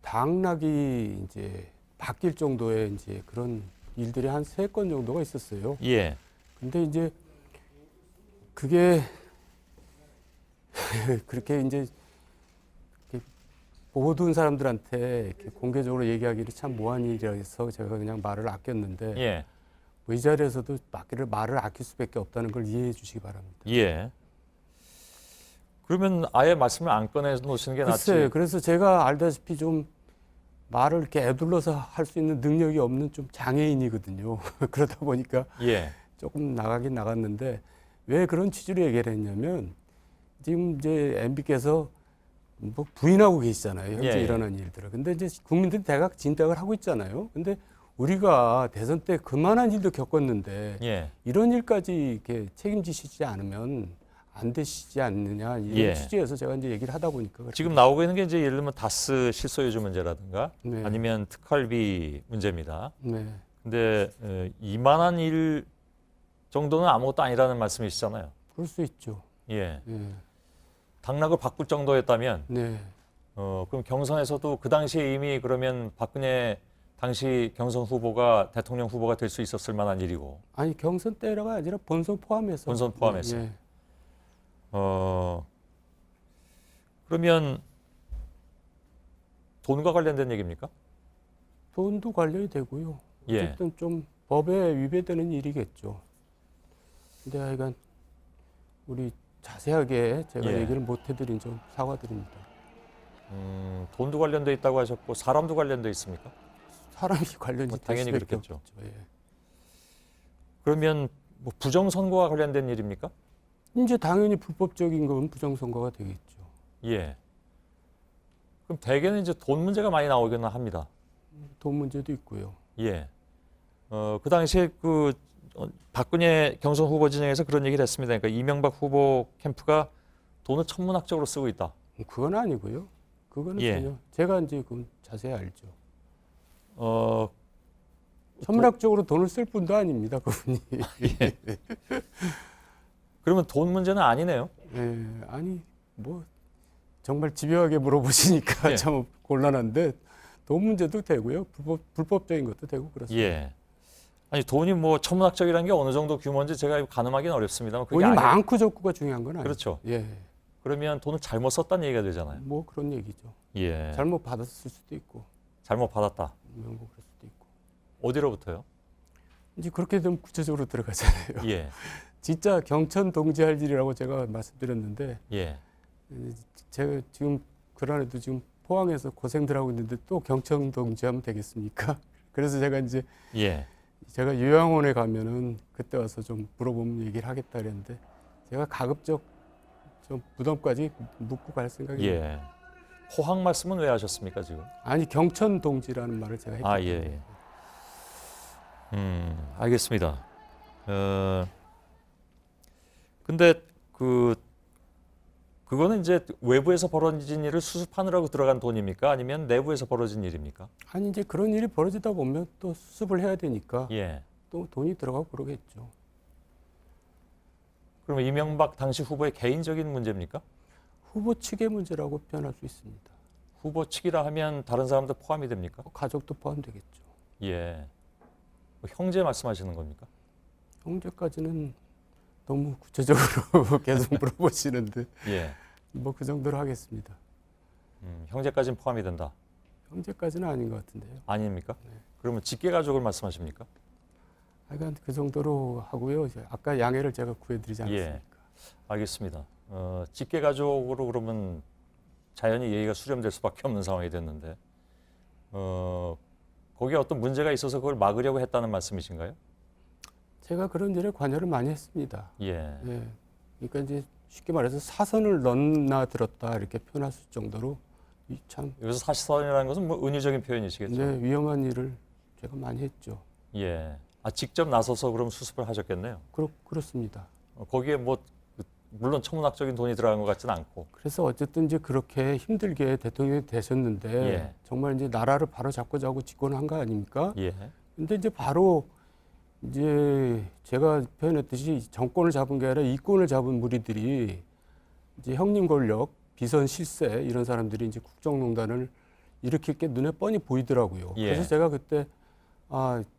당락이 이제 바뀔 정도의 이제 그런 일들이 한 3건 정도가 있었어요. 근데 이제 그게 그렇게 이제 모든 사람들한테 이렇게 공개적으로 얘기하기를 참 뭐한 일이라서 제가 그냥 말을 아꼈는데 뭐 이 자리에서도 말을 아낄 수밖에 없다는 걸 이해해 주시기 바랍니다. 그러면 아예 말씀을 안 꺼내 놓으시는 게 낫지. 글쎄요. 그래서 제가 알다시피 좀 말을 이렇게 애둘러서 할 수 있는 능력이 없는 좀 장애인이거든요. 그러다 보니까 조금 나가긴 나갔는데 왜 그런 취지로 얘기를 했냐면 지금 이제 MB께서 뭐 부인하고 계시잖아요. 현재 일어난 일들을. 근데 이제 국민들이 대각 진단을 하고 있잖아요. 근데 우리가 대선 때 그만한 일도 겪었는데 이런 일까지 이렇게 책임지시지 않으면 안 되시지 않느냐 이런 취지에서 제가 이제 얘기를 하다 보니까 지금 나오고 있는 게 이제 예를 들면 다스 실소유주 문제라든가 아니면 특활비 문제입니다. 근데 이만한 일 정도는 아무것도 아니라는 말씀이시잖아요. 그럴 수 있죠. 당락을 바꿀 정도였다면 그럼 경선에서도 그 당시에 이미 그러면 박근혜 당시 경선 후보가 대통령 후보가 될 수 있었을 만한 일이고. 아니 경선 때가 아니라 본선 포함해서. 본선 포함해서. 그러면 돈과 관련된 얘기입니까? 돈도 관련이 되고요. 어쨌든 좀 법에 위배되는 일이겠죠. 근데 하여간 우리 자세하게 제가 얘기를 못 해드린 점 사과드립니다. 돈도 관련돼 있다고 하셨고 사람도 관련돼 있습니까? 사람이 관련이 당연히 그렇겠죠. 없죠. 그러면 뭐 부정선거와 관련된 일입니까? 이제 당연히 불법적인 건 부정선거가 되겠죠. 그럼 대개는 이제 돈 문제가 많이 나오기는 합니다. 돈 문제도 있고요. 그 당시에 그 박근혜 경선 후보 진영에서 그런 얘기를 했습니다. 그러니까 이명박 후보 캠프가 돈을 천문학적으로 쓰고 있다. 그건 아니고요. 그거는 전혀 제가 이제 그건 자세히 알죠. 천문학적으로 돈을 쓸 뿐도 아닙니다, 그분이. 그러면 돈 문제는 아니네요. 아니 뭐 정말 집요하게 물어보시니까 참 곤란한데 돈 문제도 되고요, 불법적인 것도 되고 그렇습니다. 아니 돈이 뭐 천문학적이라는 게 어느 정도 규모인지 제가 가늠하기는 어렵습니다만 돈이 많고 적고가 중요한 건 아니죠. 그렇죠. 그러면 돈을 잘못 썼다는 얘기가 되잖아요. 뭐 그런 얘기죠. 잘못 받았을 수도 있고. 잘못 받았다. 뭐 그럴 수도 있고. 어디로부터요? 이제 그렇게 되면 구체적으로 들어가잖아요. 진짜 경천 동지할 일이라고 제가 말씀드렸는데 제가 지금 그러나도 지금 포항에서 고생들 하고 있는데 또 경천 동지하면 되겠습니까? 그래서 제가 이제 제가 요양원에 가면은 그때 와서 좀 물어보면 얘기를 하겠다 그랬는데 제가 가급적 좀 무덤까지 묻고 갈 생각입니다. 포항 말씀은 왜 하셨습니까 지금? 아니 경천 동지라는 말을 제가 했거든요. 알겠습니다. 근데 그거는 이제 외부에서 벌어진 일을 수습하느라고 들어간 돈입니까? 아니면 내부에서 벌어진 일입니까? 아니 이제 그런 일이 벌어지다 보면 또 수습을 해야 되니까 또 돈이 들어가고 그러겠죠. 그러면 이명박 당시 후보의 개인적인 문제입니까? 후보 측의 문제라고 표현할 수 있습니다. 후보 측이라 하면 다른 사람도 포함이 됩니까? 가족도 포함되겠죠. 뭐 형제 말씀하시는 겁니까? 형제까지는 너무 구체적으로 계속 물어보시는데 뭐 그 정도로 하겠습니다. 형제까지는 포함이 된다. 형제까지는 아닌 것 같은데요. 아닙니까? 그러면 직계 가족을 말씀하십니까? 하여간 그 정도로 하고요. 아까 양해를 제가 구해드리지 않습니까? 예, 알겠습니다. 직계 가족으로 그러면 자연히 예의가 수렴될 수밖에 없는 상황이 됐는데 거기에 어떤 문제가 있어서 그걸 막으려고 했다는 말씀이신가요? 제가 그런 일에 관여를 많이 했습니다. 예. 예. 그러니까 이제 쉽게 말해서 사선을 넘나 들었다 이렇게 표현할 수 정도로 참 여기서 사선이라는 것은 뭐 은유적인 표현이시겠죠? 네, 위험한 일을 제가 많이 했죠. 예. 직접 나서서 그럼 수습을 하셨겠네요. 그렇습니다. 거기에 뭐 물론 천문학적인 돈이 들어간 것 같지는 않고. 그래서 어쨌든 이제 그렇게 힘들게 대통령이 되셨는데 예. 정말 이제 나라를 바로 잡고자고 집권한 거 아닙니까? 예. 근데 이제 바로 이제 제가 표현했듯이 정권을 잡은 게 아니라 이권을 잡은 무리들이 이제 형님 권력, 비선 실세 이런 사람들이 이제 국정농단을 일으킬 게 눈에 뻔히 보이더라고요. 예. 그래서 제가 그때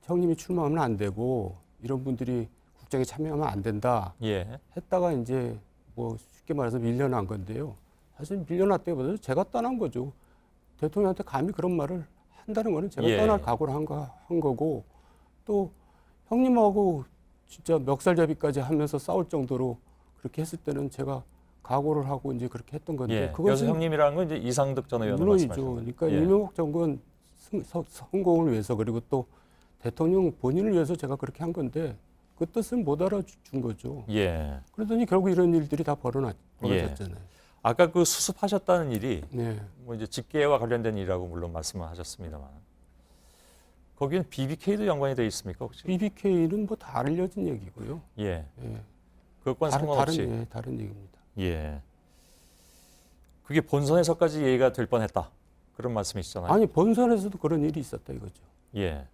형님이 출마하면 안 되고 이런 분들이 국정에 참여하면 안 된다 예. 했다가 이제 뭐 쉽게 말해서 밀려난 건데요. 사실 밀려났다기보다 제가 떠난 거죠. 대통령한테 감히 그런 말을 한다는 거는 제가 예. 떠날 각오를 한 거고 또 형님하고 진짜 멱살잡이까지 하면서 싸울 정도로 그렇게 했을 때는 제가 각오를 하고 이제 그렇게 했던 건데 예. 그래서 형님이라는 건 이제 이상득 전 의원을 물론이죠. 말씀하시는 거예요. 그러니까 예. 이명박 정권 성공을 위해서 그리고 또 대통령 본인을 위해서 제가 그렇게 한 건데 그 뜻은 못 알아준 거죠. 예. 그러더니 결국 이런 일들이 다 예. 벌어졌잖아요. 아까 그 수습하셨다는 일이 네. 뭐 이제 직계와 관련된 일이라고 물론 말씀을 하셨습니다만 거기는 BBK도 연관이 되어 있습니까 혹시? BBK는 뭐 다 알려진 얘기고요. 예. 예. 그것과는 상관없이. 다른 얘기입니다. 예. 그게 본선에서까지 얘기가 될 뻔했다. 그런 말씀이시잖아요. 아니 본선에서도 그런 일이 있었다 이거죠. 예.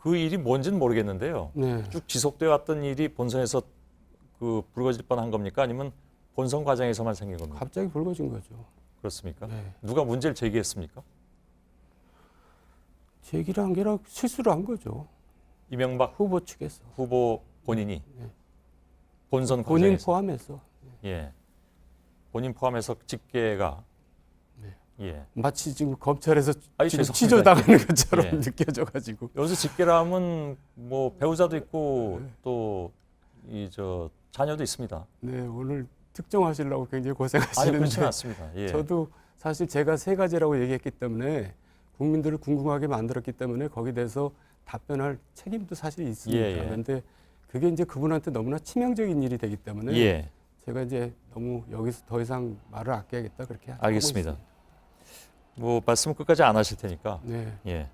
그 일이 뭔지는 모르겠는데요. 네. 쭉 지속되어 왔던 일이 본선에서 그 불거질 뻔한 겁니까? 아니면 본선 과정에서만 생긴 겁니까? 갑자기 불거진 거죠. 그렇습니까? 네. 누가 문제를 제기했습니까? 제기를 한 게 아니라 실수를 한 거죠. 이명박 후보 측에서. 후보 본인이 네. 본선 본인 과정에서. 포함해서. 예. 본인 포함해서 직계가 예. 마치 지금 검찰에서 아니, 지금 죄송합니다. 취조당하는 것처럼 예. 느껴져가지고. 여기서 직계라면 뭐 배우자도 있고 네. 또 이 자녀도 있습니다. 네, 오늘 특정하시려고 굉장히 아니 고생하시는데 그렇지 않습니다. 예. 저도 사실 제가 세 가지라고 얘기했기 때문에 국민들을 궁금하게 만들었기 때문에 거기에 대해서 답변할 책임도 사실 있습니다. 예, 예. 그런데 그게 이제 그분한테 너무나 치명적인 일이 되기 때문에 예. 제가 이제 너무 여기서 더 이상 말을 아껴야겠다 그렇게 하고 알겠습니다. 있습니다. 뭐 말씀 끝까지 안 하실 테니까. 네. 예.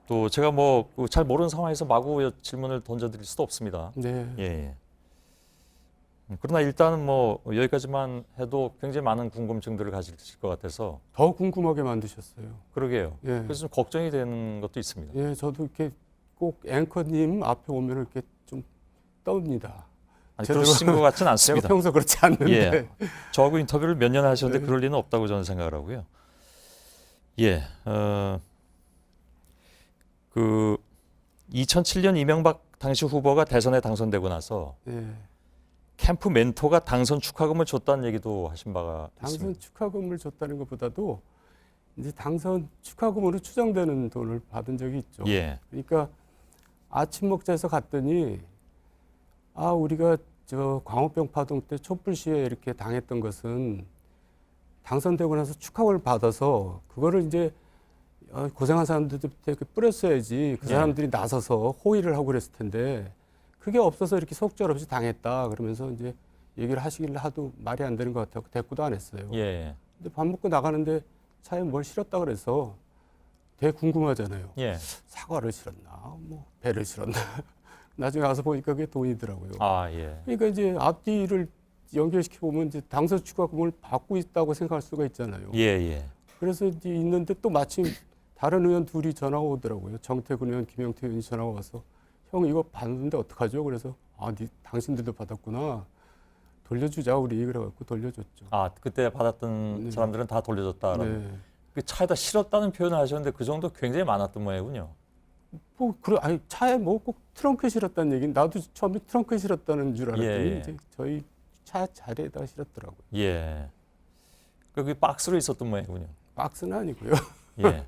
또 제가 뭐 잘 모르는 상황에서 마구 질문을 던져드릴 수도 없습니다. 네. 예. 그러나 일단은 뭐 여기까지만 해도 굉장히 많은 궁금증들을 가질 것 같아서 더 궁금하게 만드셨어요. 그러게요. 예. 그래서 좀 걱정이 되는 것도 있습니다. 예, 저도 이렇게 꼭 앵커님 앞에 오면 이렇게 좀 떠옵니다. 아니, 그러신 것 같지는 않습니다. 제가 평소 그렇지 않는데. 예. 저하고 인터뷰를 몇 년 하셨는데 네. 그럴 리는 없다고 저는 생각을 하고요. 예. 그 2007년 이명박 당시 후보가 대선에 당선되고 나서 예. 캠프 멘토가 당선 축하금을 줬다는 얘기도 하신 바가 당선 있습니다. 축하금을 줬다는 것보다도 이제 당선 축하금으로 추정되는 돈을 받은 적이 있죠. 예. 그러니까 아침 먹자에서 갔더니 우리가 저 광우병 파동 때 촛불 시위에 이렇게 당했던 것은 당선되고 나서 축하금을 받아서 그거를 이제 고생한 사람들한테 뿌렸어야지 그 예. 사람들이 나서서 호의를 하고 그랬을 텐데 그게 없어서 이렇게 속절없이 당했다 그러면서 이제 얘기를 하시길래 하도 말이 안 되는 것 같아서 대꾸도 안 했어요. 예. 근데 밥 먹고 나가는데 차에 뭘 실었다 그래서 되게 궁금하잖아요. 예. 사과를 실었나, 뭐 배를 실었나. 나중에 와서 보니까 그게 돈이더라고요. 아, 예. 그러니까 이제 앞뒤를 연결시켜 보면 이제 당선 축하금을 받고 있다고 생각할 수가 있잖아요. 예, 예. 그래서 이제 있는데 또 마침 다른 의원 둘이 전화가 오더라고요. 정태근 의원, 김영태 의원이 전화가 와서 형 이거 받는데 어떡하죠? 그래서 당신들도 받았구나. 돌려주자 우리 그래갖고 돌려줬죠. 그때 받았던 네. 사람들은 다 돌려줬다라는. 네. 그 차에다 실었다는 표현을 하셨는데 그 정도 굉장히 많았던 모양이군요. 차에 뭐 꼭 트렁크에 실었다는 얘기는 나도 처음에 트렁크에 실었다는 줄 알았더니 예, 예. 이제 저희 차 자리에다가 실었더라고요. 예. 그게 박스로 있었던 모양이군요. 박스는 아니고요. 예.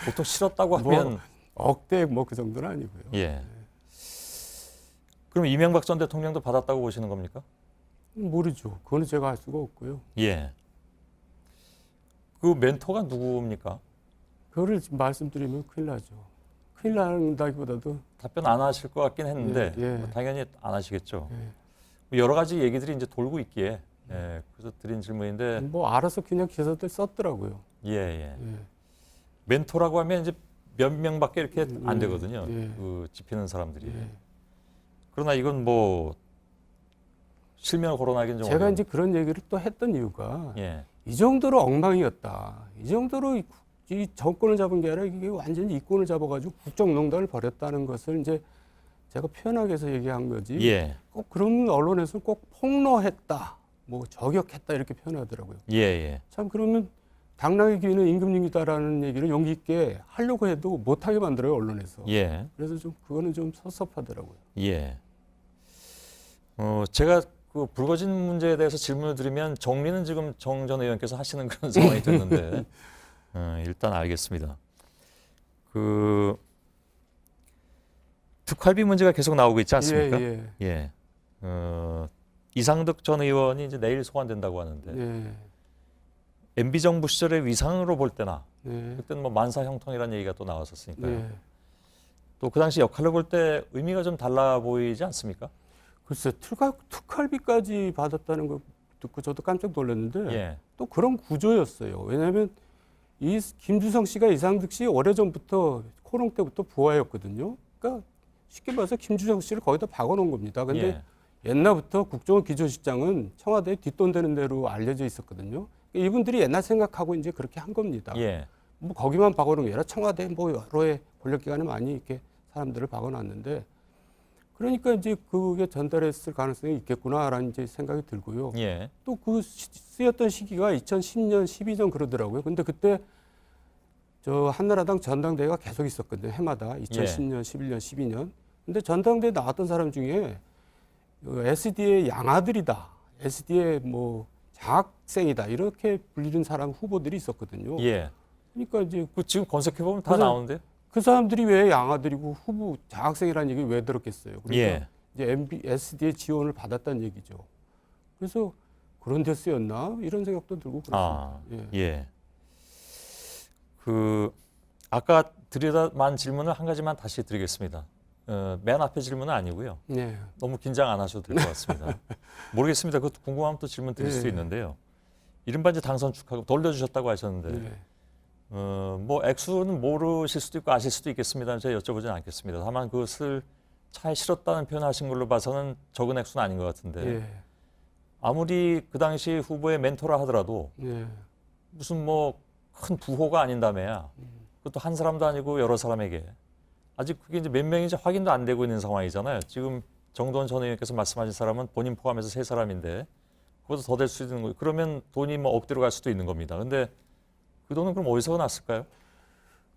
보통 실었다고 하면 억대 뭐 그 정도는 아니고요. 예. 그럼 이명박 전 대통령도 받았다고 보시는 겁니까? 모르죠. 그거는 제가 알 수가 없고요. 예. 그 멘토가 누구입니까? 그거를 지금 말씀드리면 큰일 나죠. 큰일 난다기보다도 답변 안 하실 것 같긴 했는데 예, 예. 뭐 당연히 안 하시겠죠. 예. 여러 가지 얘기들이 이제 돌고 있기에 그래서 드린 질문인데 뭐 알아서 그냥 기사들 썼더라고요. 예. 멘토라고 하면 이제 몇 명밖에 이렇게 안 되거든요. 그 집히는 사람들이. 그러나 이건 뭐 실명을 거론하기는 좀 제가 어려운. 이제 그런 얘기를 또 했던 이유가 예. 이 정도로 엉망이었다. 이 정도로 이 정권을 잡은 게 아니라 이게 완전히 이권을 잡아가지고 국정농단을 벌였다는 것을 이제 제가 표현하기 위해서 얘기한 거지. 예. 꼭 그런 언론에서 꼭 폭로했다, 뭐 저격했다 이렇게 표현하더라고요. 예. 참 그러면 당락의 기회는 임금님이다라는 얘기를 용기 있게 하려고 해도 못하게 만들어요 언론에서. 예. 그래서 좀 그거는 좀 섭섭하더라고요. 예. 제가 그 불거진 문제에 대해서 질문을 드리면 정리는 지금 정 전 의원께서 하시는 그런 상황이 됐는데 일단 알겠습니다. 그 특활비 문제가 계속 나오고 있지 않습니까? 예. 이상득 전 의원이 이제 내일 소환된다고 하는데 MB 정부 시절의 위상으로 볼 때나 그때는 뭐 만사 형통이라는 얘기가 또 나왔었으니까요. 또 그 당시 역할로 볼 때 의미가 좀 달라 보이지 않습니까? 글쎄 특활비까지 받았다는 거 듣고 저도 깜짝 놀랐는데 또 그런 구조였어요. 왜냐하면 이 김주성 씨가 이상득 씨 오래전부터 코롱 때부터 부하였거든요. 그러니까 쉽게 말해서 김주성 씨를 거기다 박아놓은 겁니다. 근데 옛날부터 국정원 기조실장은 청와대에 뒷돈되는 대로 알려져 있었거든요. 그러니까 이분들이 옛날 생각하고 이제 그렇게 한 겁니다. 뭐 거기만 박아놓은 게 아니라 청와대 뭐 여러의 권력기관에 많이 이렇게 사람들을 박아놨는데 그러니까 이제 그게 전달했을 가능성이 있겠구나라는 이제 생각이 들고요. 또 그 쓰였던 시기가 2010년, 12년 그러더라고요. 근데 그때 저 한나라당 전당대회가 계속 있었거든요. 해마다 2010년, 11년, 12년. 근데 전당대회 나왔던 사람 중에 SD의 양아들이다, SD의 뭐 장학생이다 이렇게 불리는 사람 후보들이 있었거든요. 그러니까 이제 그 지금 검색해 보면 다 나오는데. 그 사람들이 왜 양아들이고 후보 장학생이라는 얘기 왜 들었겠어요? 그러니까 이제 SD의 지원을 받았다는 얘기죠. 그래서 그런 데 쓰였나 이런 생각도 들고 그렇습니다. 그 아까 드리다만 질문을 한 가지만 다시 드리겠습니다. 맨 앞에 질문은 아니고요. 너무 긴장 안 하셔도 될 것 같습니다. 모르겠습니다. 그것도 궁금하면 또 질문 드릴 수도 있는데요. 이른바 이제 당선 축하금 돌려주셨다고 하셨는데 뭐 액수는 모르실 수도 있고 아실 수도 있겠습니다. 제가 여쭤보지는 않겠습니다. 다만 그것을 차에 실었다는 표현하신 걸로 봐서는 적은 액수는 아닌 것 같은데 아무리 그 당시 후보의 멘토라 하더라도 무슨 뭐 큰 부호가 아닌다며야 그것도 한 사람도 아니고 여러 사람에게 아직 그게 이제 몇 명인지 확인도 안 되고 있는 상황이잖아요. 지금 정도원 전 의원께서 말씀하신 사람은 본인 포함해서 3사람인데 그것도 더 될 수 있는 거예요. 그러면 돈이 뭐 억대로 갈 수도 있는 겁니다. 근데 그 돈은 그럼 어디서 났을까요?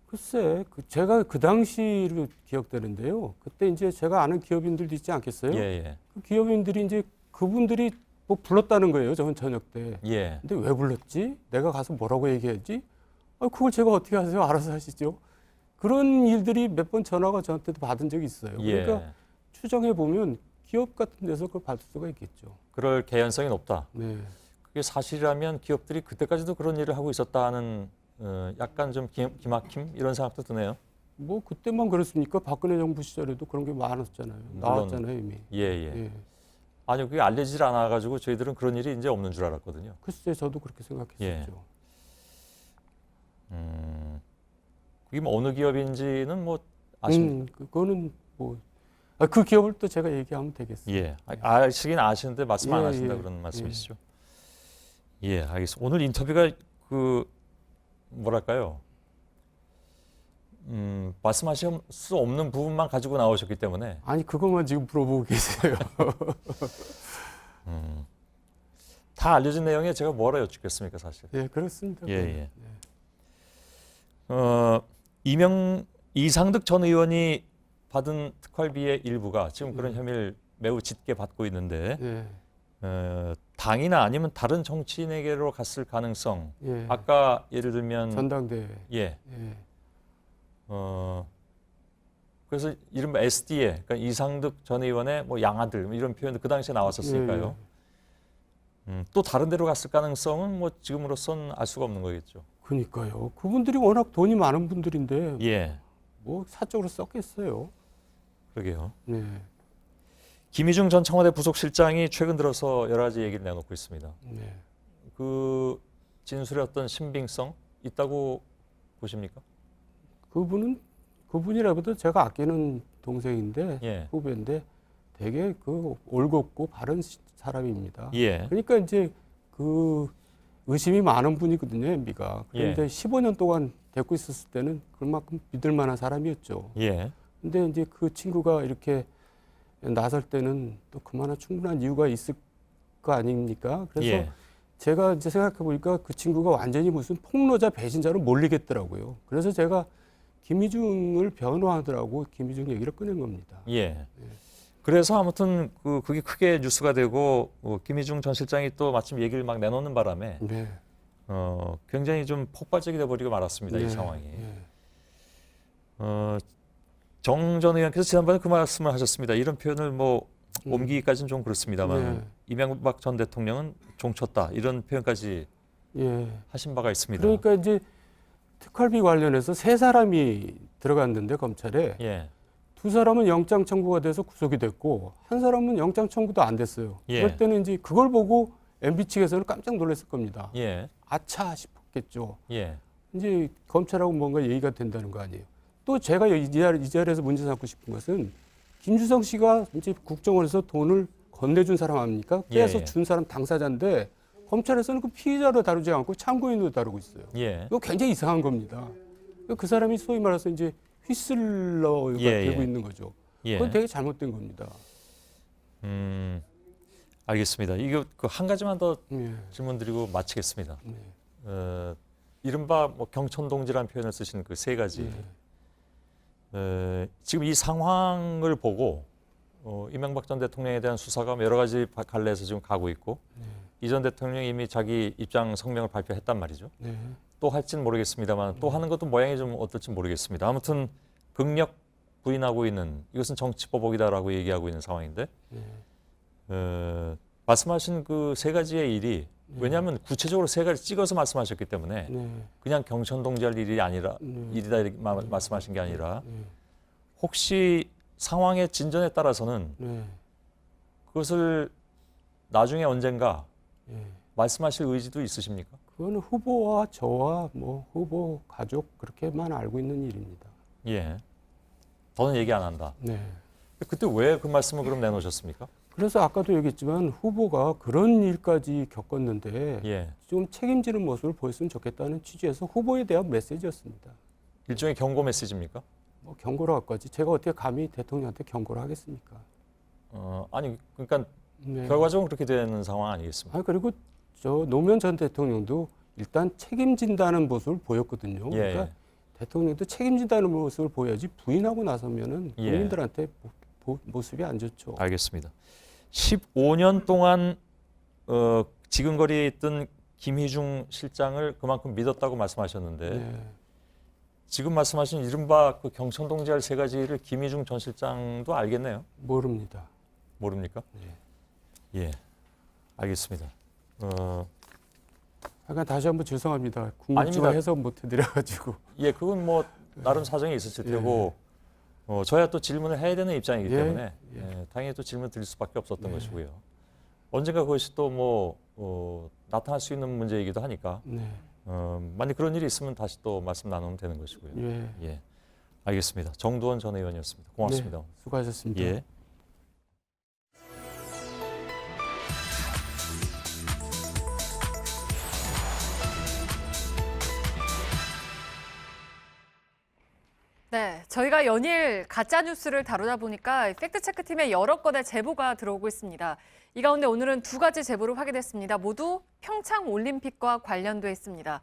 글쎄, 제가 그 당시로 기억되는데요. 그때 이제 제가 아는 기업인들도 있지 않겠어요? 그 기업인들이 이제 그분들이 뭐 불렀다는 거예요. 저녁 때. 근데 왜 불렀지? 내가 가서 뭐라고 얘기했지? 그걸 제가 어떻게 하세요? 알아서 하시죠. 그런 일들이 몇 번 전화가 저한테도 받은 적이 있어요. 그러니까 추정해 보면 기업 같은 데서 그걸 받을 수가 있겠죠. 그럴 개연성이 높다. 그게 사실이라면 기업들이 그때까지도 그런 일을 하고 있었다는 약간 좀 기막힘 이런 생각도 드네요. 뭐 그때만 그렇습니까? 박근혜 정부 시절에도 그런 게 많았잖아요. 나왔잖아요 이미. 아니 그게 알려지질 않아가지고 저희들은 그런 일이 이제 없는 줄 알았거든요. 글쎄 저도 그렇게 생각했었죠. 그게 뭐 어느 기업인지는 뭐 아십니까? 그거는 뭐 그 기업을 또 제가 얘기하면 되겠어요. 아시긴 아시는데 말씀 안 하신다 그런 말씀이시죠? 알겠습니다. 오늘 인터뷰가 그 뭐랄까요? 말씀하실 수 없는 부분만 가지고 나오셨기 때문에 아니 그것만 지금 물어보고 계세요. 다 알려진 내용에 제가 뭐라 여쭙겠습니까 사실. 그렇습니다. 이상득 전 의원이 받은 특활비의 일부가 지금 그런 혐의를 매우 짙게 받고 있는데 당이나 아니면 다른 정치인에게로 갔을 가능성. 아까 예를 들면 전당대회. 그래서 이른바 SDA, 그러니까 이상득 전 의원의 뭐 양아들 이런 표현도 그 당시에 나왔었으니까요. 또 다른 데로 갔을 가능성은 뭐 지금으로선 알 수가 없는 거겠죠. 그러니까요. 그분들이 워낙 돈이 많은 분들인데 예. 뭐 사적으로 썼겠어요. 그러게요. 네. 김희중 전 청와대 부속실장이 최근 들어서 여러 가지 얘기를 내놓고 있습니다. 네. 그 진술의 어떤 신빙성 있다고 보십니까? 그분이라고도 제가 아끼는 동생인데 예. 후배인데 되게 그 올곧고 바른 사람입니다. 예. 그러니까 이제 그 의심이 많은 분이거든요, MB가. 그런데 예. 15년 동안 데리고 있었을 때는 그만큼 믿을 만한 사람이었죠. 예. 근데 이제 그 친구가 이렇게 나설 때는 또 그만한 충분한 이유가 있을 거 아닙니까? 그래서 예. 제가 이제 생각해 보니까 그 친구가 완전히 무슨 폭로자 배신자로 몰리겠더라고요. 그래서 제가 김희중을 변호하더라고 김희중 얘기를 꺼낸 겁니다. 예. 그래서 아무튼 그게 크게 뉴스가 되고 김희중 전 실장이 또 마침 얘기를 막 내놓는 바람에 네. 굉장히 좀 폭발적이 돼버리고 말았습니다. 네. 이 상황이. 네. 정 전 의원께서 지난번에 그 말씀을 하셨습니다. 이런 표현을 뭐 옮기기까지는 좀 그렇습니다만 네. 이명박 전 대통령은 종쳤다 이런 표현까지 예. 하신 바가 있습니다. 그러니까 이제 특활비 관련해서 세 사람이 들어갔는데 검찰에 예. 두 사람은 영장 청구가 돼서 구속이 됐고 한 사람은 영장 청구도 안 됐어요. 예. 그럴 때는 이제 그걸 보고 MB 측에서는 깜짝 놀랐을 겁니다. 예. 아차 싶었겠죠. 예. 이제 검찰하고 뭔가 얘기가 된다는 거 아니에요. 또 제가 이 자리에서 문제 삼고 싶은 것은 김주성 씨가 이제 국정원에서 돈을 건네준 사람 아닙니까? 빼서 예. 준 사람 당사자인데 검찰에서는 그 피의자로 다루지 않고 참고인으로 다루고 있어요. 예. 이거 굉장히 이상한 겁니다. 그 사람이 소위 말해서 이제 휘슬러가 예, 되고 예. 있는 거죠. 예. 그건 되게 잘못된 겁니다. 알겠습니다. 이거 한 가지만 더 예. 질문드리고 마치겠습니다. 네. 이른바 뭐 경천동지라는 표현을 쓰신 그 세 가지. 지금 이 상황을 보고 이명박 전 대통령에 대한 수사가 여러 가지 갈래에서 지금 가고 있고 이 전 대통령이 이미 자기 입장 성명을 발표했단 말이죠. 네. 또 할지는 모르겠습니다.만 또 하는 것도 모양이 좀 어떨지 모르겠습니다. 아무튼 극력 부인하고 있는 이것은 정치보복이다라고 얘기하고 있는 상황인데 말씀하신 그 세 가지의 일이 왜냐하면 구체적으로 세 가지 찍어서 말씀하셨기 때문에 그냥 경천동지할 일이 아니라 일이다 이렇게 말씀하신 게 아니라 혹시 상황의 진전에 따라서는 그것을 나중에 언젠가 말씀하실 의지도 있으십니까? 그거는 후보와 저와 뭐 후보 가족 그렇게만 알고 있는 일입니다. 예. 더는 얘기 안 한다. 네. 그때 왜 그 말씀을 그럼 내놓으셨습니까? 그래서 아까도 얘기했지만 후보가 그런 일까지 겪었는데 예. 좀 책임지는 모습을 보였으면 좋겠다는 취지에서 후보에 대한 메시지였습니다. 일종의 경고 메시지입니까? 뭐 경고를 할까지 제가 어떻게 감히 대통령한테 경고를 하겠습니까? 아니 그러니까 결과적으로 그렇게 되는 상황 아니겠습니까? 그리고 저 노무현 전 대통령도 일단 책임진다는 모습을 보였거든요. 예, 그러니까 대통령도 책임진다는 모습을 보여야지 부인하고 나서면은 국민들한테 모습이 안 좋죠. 알겠습니다. 15년 동안 지근거리에 있던 김희중 실장을 그만큼 믿었다고 말씀하셨는데 지금 말씀하신 이른바 그 경천동지할 세 가지를 김희중 전 실장도 알겠네요. 모릅니다. 모릅니까? 예, 알겠습니다. 약간 다시 한번 죄송합니다. 궁금증을 해석 못 해드려가지고. 예, 그건 뭐 나름 사정이 있으실 테고 저야 또 질문을 해야 되는 입장이기 때문에 당연히 또 질문 드릴 수밖에 없었던 것이고요. 언젠가 그것이 또 뭐 나타날 수 있는 문제이기도 하니까 만약 그런 일이 있으면 다시 또 말씀 나누면 되는 것이고요. 예, 알겠습니다. 정두원 전 의원이었습니다. 고맙습니다. 네, 수고하셨습니다. 예. 네, 저희가 연일 가짜 뉴스를 다루다 보니까 팩트체크팀의 여러 건의 제보가 들어오고 있습니다. 이 가운데 오늘은 두 가지 제보를 확인했습니다. 모두 평창 올림픽과 관련돼 있습니다.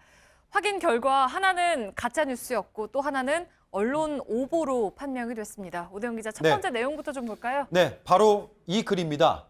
확인 결과 하나는 가짜 뉴스였고 또 하나는 언론 오보로 판명이 됐습니다. 오대영 기자, 첫 번째 내용부터 좀 볼까요? 네, 바로 이 글입니다.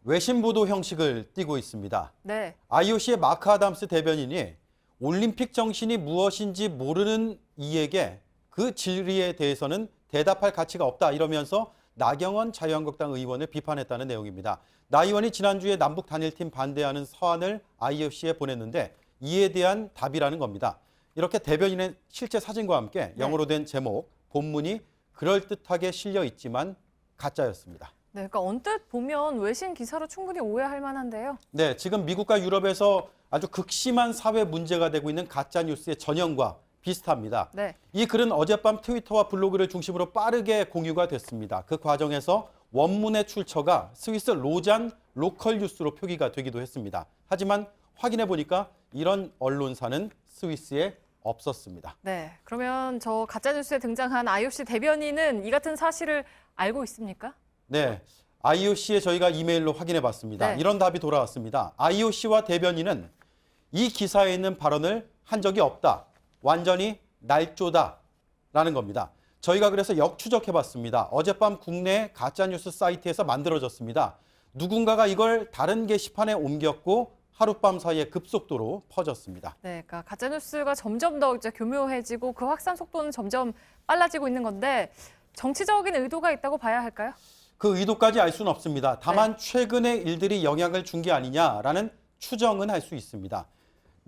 외신 보도 형식을 띠고 있습니다. 네. IOC의 마크 아담스 대변인이 올림픽 정신이 무엇인지 모르는 이에게 그 진리에 대해서는 대답할 가치가 없다 이러면서 나경원 자유한국당 의원을 비판했다는 내용입니다. 나 의원이 지난주에 남북 단일팀 반대하는 서한을 IOC에 보냈는데 이에 대한 답이라는 겁니다. 이렇게 대변인의 실제 사진과 함께 영어로 된 제목, 본문이 그럴듯하게 실려 있지만 가짜였습니다. 네, 그러니까 언뜻 보면 외신 기사로 충분히 오해할 만한데요. 네, 지금 미국과 유럽에서 아주 극심한 사회 문제가 되고 있는 가짜뉴스의 전형과 비슷합니다. 네. 이 글은 어젯밤 트위터와 블로그를 중심으로 빠르게 공유가 됐습니다. 그 과정에서 원문의 출처가 스위스 로잔 로컬 뉴스로 표기가 되기도 했습니다. 하지만 확인해 보니까 이런 언론사는 스위스에 없었습니다. 네, 그러면 저 가짜뉴스에 등장한 IOC 대변인은 이 같은 사실을 알고 있습니까? 네, IOC에 저희가 이메일로 확인해 봤습니다. 네. 이런 답이 돌아왔습니다. IOC와 대변인은 이 기사에 있는 발언을 한 적이 없다. 완전히 날조다라는 겁니다. 저희가 그래서 역추적해 봤습니다. 어젯밤 국내 가짜뉴스 사이트에서 만들어졌습니다. 누군가가 이걸 다른 게시판에 옮겼고 하룻밤 사이에 급속도로 퍼졌습니다. 네, 그러니까 가짜뉴스가 점점 더 이제 교묘해지고 그 확산 속도는 점점 빨라지고 있는 건데 정치적인 의도가 있다고 봐야 할까요? 그 의도까지 알 수는 없습니다. 다만 최근의 일들이 영향을 준 게 아니냐라는 추정은 할 수 있습니다.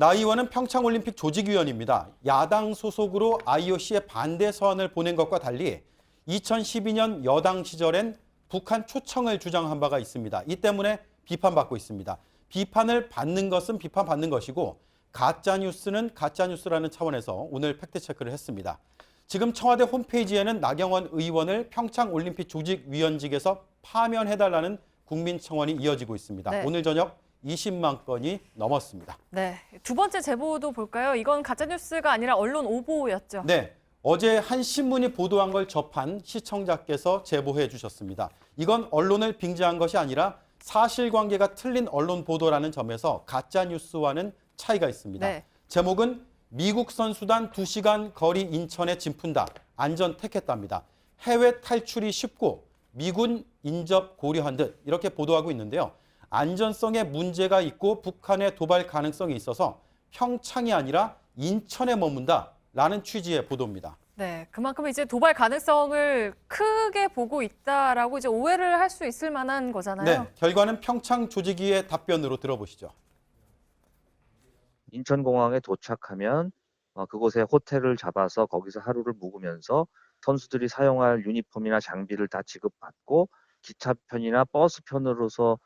나 의원은 평창올림픽 조직위원입니다. 야당 소속으로 IOC에 반대 서한을 보낸 것과 달리 2012년 여당 시절엔 북한 초청을 주장한 바가 있습니다. 이 때문에 비판받고 있습니다. 비판을 받는 것은 비판받는 것이고 가짜뉴스는 가짜뉴스라는 차원에서 오늘 팩트체크를 했습니다. 지금 청와대 홈페이지에는 나경원 의원을 평창올림픽 조직위원직에서 파면해달라는 국민청원이 이어지고 있습니다. 네. 오늘 저녁 20만 건이 넘었습니다. 네, 두 번째 제보도 볼까요? 이건 가짜뉴스가 아니라 언론 오보였죠. 네, 어제 한 신문이 보도한 걸 접한 시청자께서 제보해 주셨습니다. 이건 언론을 빙자한 것이 아니라 사실관계가 틀린 언론 보도라는 점에서 가짜뉴스와는 차이가 있습니다. 네. 제목은 미국 선수단 2시간 거리 인천에 진푼다. 안전 택했답니다. 해외 탈출이 쉽고 미군 인접 고려한 듯 이렇게 보도하고 있는데요. 안전성에 문제가 있고 북한의 도발 가능성이 있어서 평창이 아니라 인천에 머문다라는 취지의 보도입니다. 네, 그만큼 이제 도발 가능성을 크게 보고 있다라고 이제 오해를 할 수 있을 만한 거잖아요. 네, 결과는 평창 조직위의 답변으로 들어보시죠. 인천공항에 도착하면 그곳에 호텔을 잡아서 거기서 하루를 묵으면서 선수들이 사용할 유니폼이나 장비를 다 지급받고 기차편이나 버스편으로서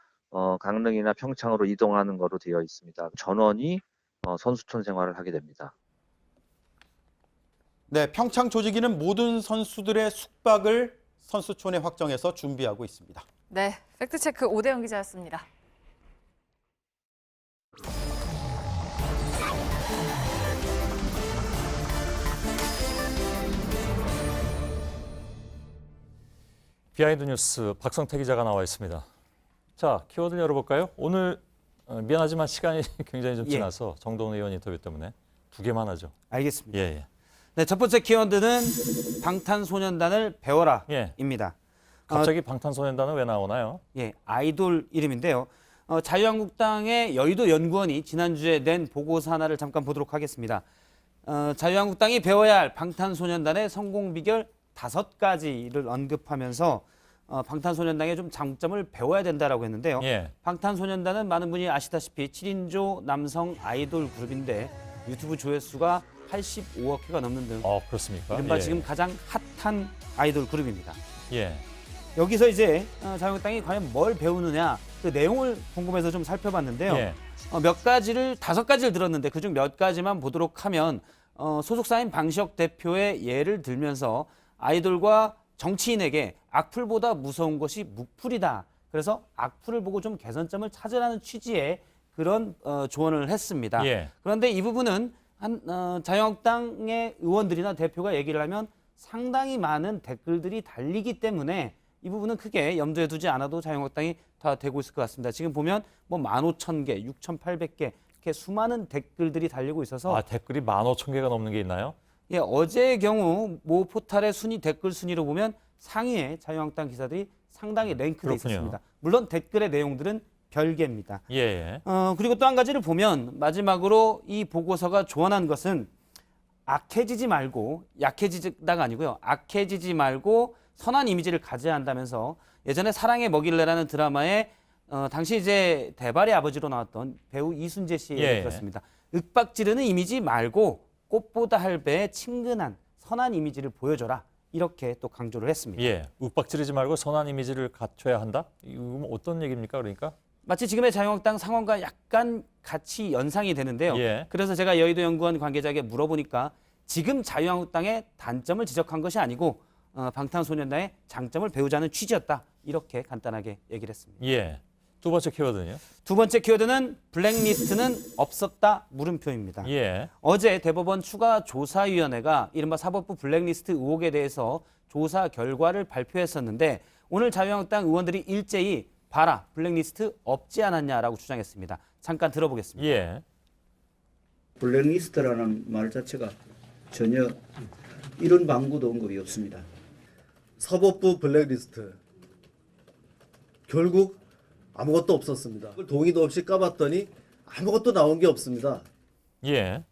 강릉이나 평창으로 이동하는 거로 되어 있습니다. 전원이 선수촌 생활을 하게 됩니다. 네, 평창 조직위는 모든 선수들의 숙박을 선수촌에 확정해서 준비하고 있습니다. 네, 팩트체크 오대영 기자였습니다. 비하인드 뉴스 박성태 기자가 나와 있습니다. 자, 키워드 열어볼까요? 오늘 미안하지만 시간이 굉장히 좀 지나서 정동훈 의원 인터뷰 때문에 두 개만 하죠. 알겠습니다. 예. 네, 첫 번째 키워드는 방탄소년단을 배워라입니다. 갑자기 방탄소년단은 왜 나오나요? 예, 아이돌 이름인데요. 자유한국당의 여의도 연구원이 지난주에 낸 보고서 하나를 잠깐 보도록 하겠습니다. 자유한국당이 배워야 할 방탄소년단의 성공 비결 5가지를 언급하면서 방탄소년단의 좀 장점을 배워야 된다라고 했는데요. 방탄소년단은 많은 분이 아시다시피 7인조 남성 아이돌 그룹인데 유튜브 조회수가 85억 회가 넘는 등 그렇습니까? 이른바 지금 가장 핫한 아이돌 그룹입니다. 예. 여기서 이제 자유한국당이 과연 뭘 배우느냐 그 내용을 궁금해서 좀 살펴봤는데요. 몇 가지를 5가지를 들었는데 그중 몇 가지만 보도록 하면 소속사인 방시혁 대표의 예를 들면서 아이돌과 정치인에게 악플보다 무서운 것이 묵플이다. 그래서 악플을 보고 좀 개선점을 찾으라는 취지의 그런 조언을 했습니다. 그런데 이 부분은 자유한국당의 의원들이나 대표가 얘기를 하면 상당히 많은 댓글들이 달리기 때문에 이 부분은 크게 염두에 두지 않아도 자유한국당이 다 되고 있을 것 같습니다. 지금 보면 뭐 15,000개, 6,800개 이렇게 수많은 댓글들이 달리고 있어서 댓글이 15,000개가 넘는 게 있나요? 예, 어제의 경우 모 포탈의 순위 댓글 순위로 보면 상위에 자유한국당 기사들이 상당히 랭크돼 있었습니다. 물론 댓글의 내용들은 별개입니다. 그리고 또 한 가지를 보면 마지막으로 이 보고서가 조언한 것은 악해지지 말고 약해지다가 아니고요. 악해지지 말고 선한 이미지를 가져야 한다면서 예전에 사랑의 먹일래라는 드라마에 당시 이제 대발의 아버지로 나왔던 배우 이순재 씨의 얘기를 들었습니다. 윽박지르는 이미지 말고 꽃보다 할배의 친근한 선한 이미지를 보여줘라. 이렇게 또 강조를 했습니다. 예, 윽박지르지 말고 선한 이미지를 갖춰야 한다? 이건 어떤 얘기입니까? 그러니까? 마치 지금의 자유한국당 상황과 약간 같이 연상이 되는데요. 그래서 제가 여의도 연구원 관계자에게 물어보니까 지금 자유한국당의 단점을 지적한 것이 아니고 방탄소년단의 장점을 배우자는 취지였다. 이렇게 간단하게 얘기를 했습니다. 예. 두 번째 키워드는요? 두 번째 키워드는 블랙리스트는 없었다 물음표입니다. 어제 대법원 추가조사위원회가 이른바 사법부 블랙리스트 의혹에 대해서 조사 결과를 발표했었는데 오늘 자유한국당 의원들이 일제히 봐라 블랙리스트 없지 않았냐라고 주장했습니다. 잠깐 들어보겠습니다. 블랙리스트라는 말 자체가 전혀 이런 방구도 언급이 없습니다. 사법부 블랙리스트 결국 아무것도 없었습니다. 동의도 없이 까봤더니 아무것도 나온 게 없습니다. 예.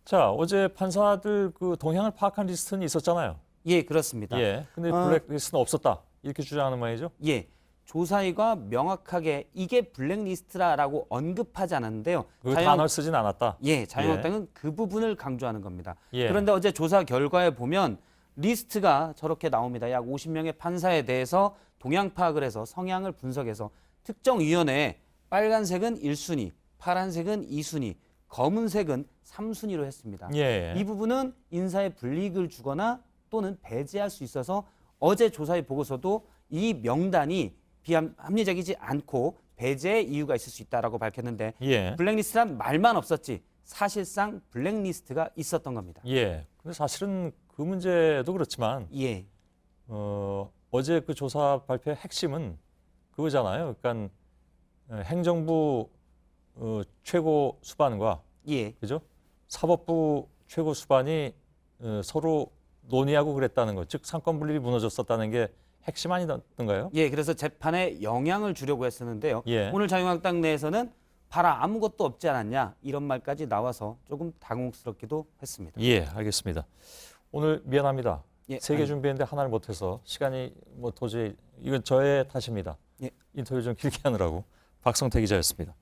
자, 어제 판사들 그 동향을 파악한 리스트는 있었잖아요. 예, 그렇습니다. 예. 근데 블랙리스트는 없었다. 이렇게 주장하는 말이죠. 예. 조사위가 명확하게 이게 블랙리스트라고 언급하지 않았는데요. 그 단어를 쓰진 않았다. 예, 자유한국당은 그 부분을 강조하는 겁니다. 그런데 어제 조사 결과에 보면 리스트가 저렇게 나옵니다. 약 50명의 판사에 대해서 동향 파악을 해서 성향을 분석해서 특정 위원회에 빨간색은 1순위, 파란색은 2순위, 검은색은 3순위로 했습니다. 이 부분은 인사에 불이익을 주거나 또는 배제할 수 있어서 어제 조사의 보고서도 이 명단이 비합리적이지 않고 배제의 이유가 있을 수 있다라고 밝혔는데 블랙리스트란 말만 없었지 사실상 블랙리스트가 있었던 겁니다. 근데 사실은 그 문제도 그렇지만 어제 그 조사 발표의 핵심은 그거잖아요. 그러니까 행정부 최고 수반과 그죠? 사법부 최고 수반이 서로 논의하고 그랬다는 것, 즉 상권 분립이 무너졌었다는 게 핵심 아니던가요? 그래서 재판에 영향을 주려고 했었는데요. 오늘 자유한국당 내에서는 봐라 아무것도 없지 않았냐 이런 말까지 나와서 조금 당혹스럽기도 했습니다. 알겠습니다. 오늘 미안합니다. 3개 준비했는데 하나를 못해서 시간이 뭐 도저히 이건 저의 탓입니다. 인터뷰 좀 길게 하느라고. 박성태 기자였습니다.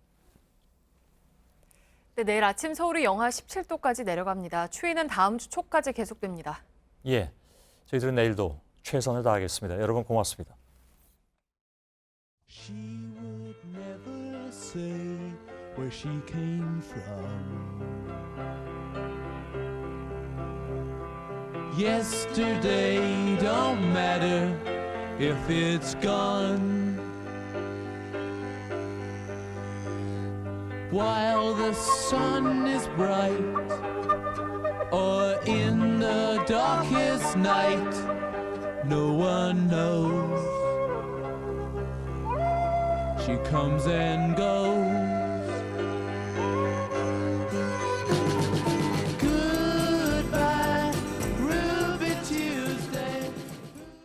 네, 내일 아침 서울이 영하 17도까지 내려갑니다. 추위는 다음 주 초까지 계속됩니다. 저희들은 내일도 최선을 다하겠습니다. 여러분 고맙습니다. She would never say where she came from. Yesterday don't matter if it's gone. While the sun is bright or in the darkest night, no one knows. She comes and goes.